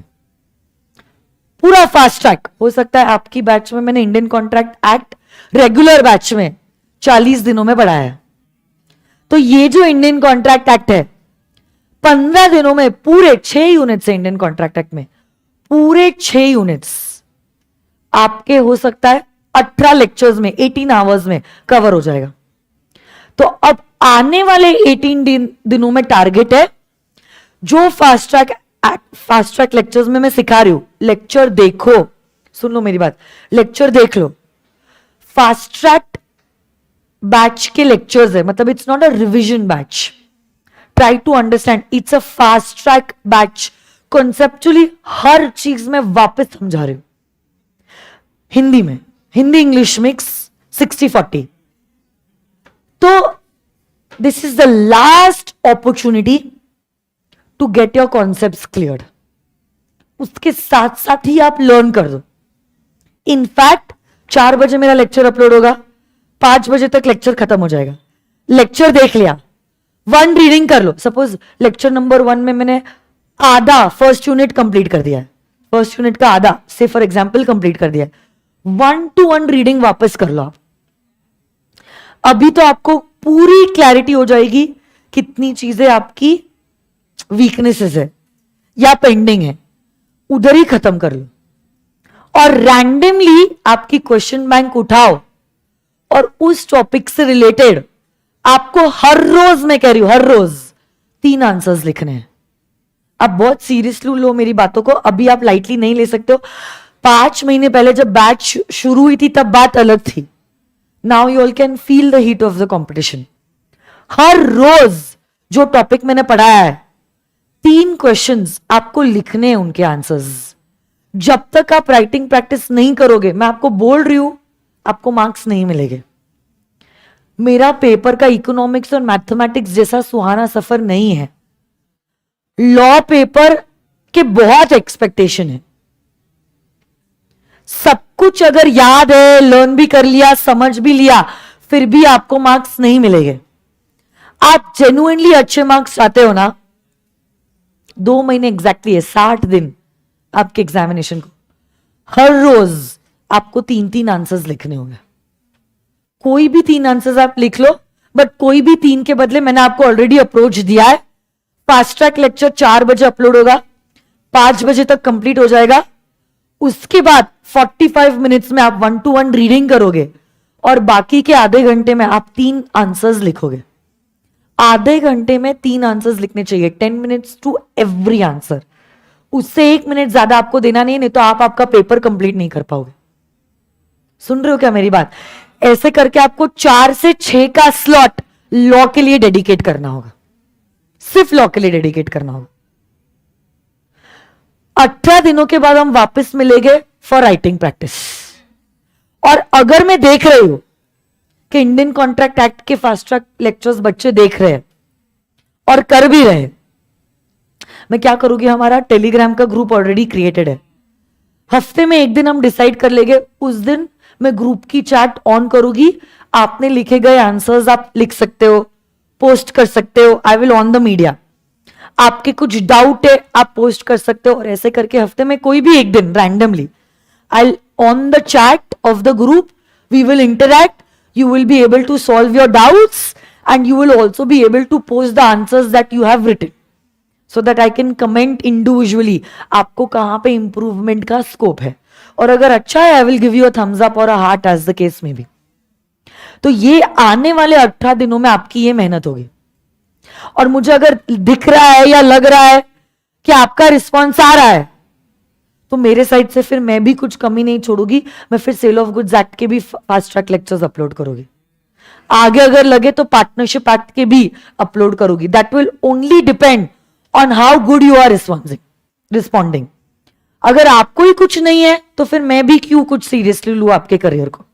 पूरा फास्ट ट्रैक. हो सकता है आपकी बैच में मैंने Indian contract act regular batch में 40 दिनों में पढ़ाया है. तो ये जो इंडियन कॉन्ट्रैक्ट एक्ट है 15 दिनों में पूरे 6 यूनिट्स है. इंडियन कॉन्ट्रैक्ट एक्ट में पूरे 6 यूनिट्स आपके हो सकता है 18 लेक्चर्स में 18 आवर्स में कवर हो जाएगा. तो अब आने वाले 18 दिनों में टारगेट है जो फास्ट ट्रैक लेक्चर्स में मैं सिखा रही हूं, लेक्चर देखो, सुन लो मेरी बात, लेक्चर देख लो. फास्ट ट्रैक बैच के लेक्चर्स है, मतलब it's not a revision batch. Try to understand, it's a fast track batch. Conceptually हर चीज में वापस समझा रही हूं हिंदी में. Hindi English mix 60-40. तो this is the last opportunity to get your concepts clear. उसके साथ साथ ही आप लर्न कर दो. इनफैक्ट 4 बजे मेरा लेक्चर अपलोड होगा, 5 बजे तक लेक्चर खत्म हो जाएगा. लेक्चर देख लिया, 1 रीडिंग कर लो. सपोज लेक्चर नंबर 1 में मैंने आधा फर्स्ट यूनिट कंप्लीट कर दिया है, फर्स्ट यूनिट का आधा से फॉर एग्जाम्पल कंप्लीट कर दिया है, 1 to 1 रीडिंग वापस कर लो आप. अभी तो आपको पूरी क्लैरिटी हो जाएगी कितनी चीजें आपकी वीकनेसेस है या पेंडिंग है, उधर ही खत्म कर लो. और रैंडमली आपकी क्वेश्चन बैंक उठाओ और उस टॉपिक से रिलेटेड आपको हर रोज, मैं कह रही हूं हर रोज 3 आंसर्स लिखने हैं. आप बहुत सीरियसली लो मेरी बातों को, अभी आप लाइटली नहीं ले सकते हो. 5 महीने पहले जब बैच शुरू हुई थी तब बात अलग थी. Now you all can feel the heat of the competition. हर रोज जो टॉपिक मैंने पढ़ाया है 3 क्वेश्चंस आपको लिखने हैं, उनके आंसर्स. जब तक आप राइटिंग प्रैक्टिस नहीं करोगे, मैं आपको बोल रही हूं, आपको मार्क्स नहीं मिलेंगे. मेरा पेपर का इकोनॉमिक्स और मैथमेटिक्स जैसा सुहाना सफर नहीं है. लॉ पेपर के बहुत एक्सपेक्टेशन है. सब कुछ अगर याद है, लर्न भी कर लिया, समझ भी लिया, फिर भी आपको मार्क्स नहीं मिलेंगे. आप जेन्युइनली अच्छे मार्क्स चाहते हो ना, 2 महीने एग्जैक्टली है, 60 दिन आपके एग्जामिनेशन को. हर रोज आपको 3-3 आंसर्स लिखने होंगे. कोई भी 3 आंसर्स आप लिख लो, बट कोई भी 3 के बदले मैंने आपको ऑलरेडी अप्रोच दिया है. फास्ट ट्रैक लेक्चर 4 बजे अपलोड होगा, 5 बजे तक कंप्लीट हो जाएगा. उसके बाद 45 मिनट्स में आप 1 to 1 रीडिंग करोगे और बाकी के आधे घंटे में आप 3 आंसर्स लिखोगे. आधे घंटे में 3 आंसर्स लिखने चाहिए, 10 मिनट्स टू एवरी आंसर. उससे 1 मिनट ज्यादा आपको देना नहीं, नहीं तो आप आपका पेपर कंप्लीट नहीं कर पाओगे. सुन रहे हो क्या मेरी बात? ऐसे करके आपको 4 से 6 का स्लॉट लॉ के लिए डेडिकेट करना होगा, सिर्फ लॉ के लिए डेडिकेट करना होगा. 18 दिनों के बाद हम वापस मिलेंगे फॉर राइटिंग प्रैक्टिस. और अगर मैं देख रही हूं कि इंडियन कॉन्ट्रैक्ट एक्ट के फास्ट ट्रैक लेक्चर्स बच्चे देख रहे हैं और कर भी रहे हैं, मैं क्या करूंगी, हमारा टेलीग्राम का ग्रुप ऑलरेडी क्रिएटेड है. हफ्ते में 1 दिन हम डिसाइड कर लेंगे, उस दिन मैं ग्रुप की चैट ऑन करूंगी. आपने लिखे गए आंसर्स आप लिख सकते हो, पोस्ट कर सकते हो. I will on the media. आपके कुछ डाउट है आप पोस्ट कर सकते हो. और ऐसे करके हफ्ते में कोई भी 1 दिन randomly I on the chat of the group, we will interact. You will be able to solve your doubts and you will also be able to post the answers that you have written so that I can comment individually आपको कहां पे improvement का scope है. और अगर अच्छा है I will give you a thumbs up or a heart as the case may be. तो ये आने वाले 18 दिनों में आपकी ये मेहनत होगी. और मुझे अगर दिख रहा है या लग रहा है कि आपका रिस्पॉन्स आ रहा है, तो मेरे साइड से फिर मैं भी कुछ कमी नहीं छोड़ूंगी. मैं फिर सेल ऑफ गुड्स एक्ट के भी फास्ट ट्रैक लेक्चर्स अपलोड करूंगी. आगे अगर लगे तो पार्टनरशिप एक्ट के भी अपलोड करूंगी. That will only depend on how good you are responding. अगर आपको ही कुछ नहीं है तो फिर मैं भी क्यों कुछ सीरियसली लूं आपके करियर को.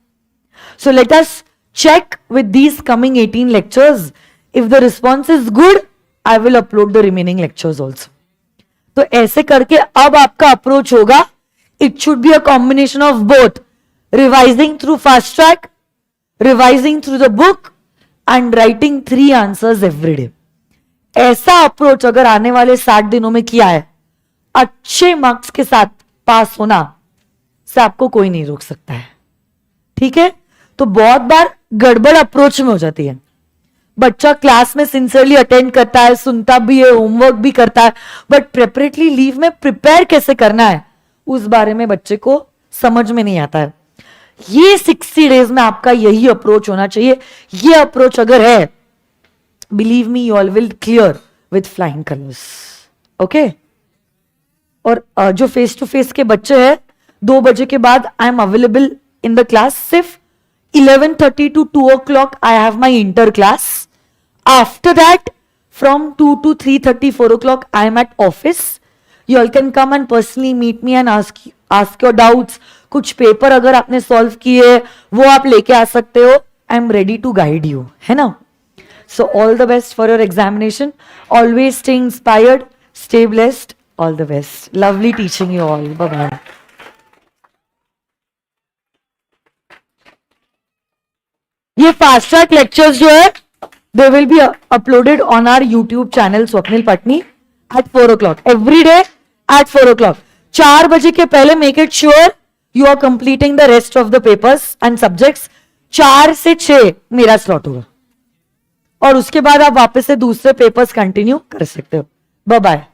So let us check with these coming 18 lectures. If the response is good, I will upload the remaining lectures also. तो ऐसे करके अब आपका अप्रोच होगा, it should be a combination of both revising through fast track, revising through the book and writing 3 answers every day. ऐसा approach अगर आने वाले 60 दिनों में किया है, अच्छे मार्क्स के साथ पास होना से आपको कोई नहीं रोक सकता है. ठीक है? तो बहुत बार गड़बड़ अप्रोच में हो जाती है. बच्चा क्लास में सिंसियरली अटेंड करता है, सुनता भी है, होमवर्क भी करता है, बट प्रेपरेटरी लीव में प्रिपेयर कैसे करना है उस बारे में बच्चे को समझ में नहीं आता है. ये 60 डेज में आपका यही अप्रोच होना चाहिए. ये अप्रोच अगर है, believe me, you all will clear with flying colours. Okay? और जो फेस टू फेस के बच्चे हैं, 2 बजे के बाद I am available in the class. सिर्फ 11:30 to 2 o'clock I have my inter class. After that, from 2 to 3:30, 4 o'clock I am at office. You all can come and personally meet me and ask your doubts, कुछ paper अगर आपने solve किए वो आप लेके आ सकते हो. I am ready to guide you, है ना? So all the best for your examination. Always stay inspired, stay blessed. All the best. Lovely teaching you all. Bye bye. ये फास्ट ट्रैक लेक्चर्स जो है they will be uploaded on our YouTube channel Swapnil Patni at 4 o'clock every day at 4 o'clock. 4 बजे के पहले make it sure you are completing the rest of the papers and subjects. 4 से 6 मेरा slot होगा और उसके बाद आप वापस से दूसरे पेपर्स कंटिन्यू कर सकते हो. Bye bye.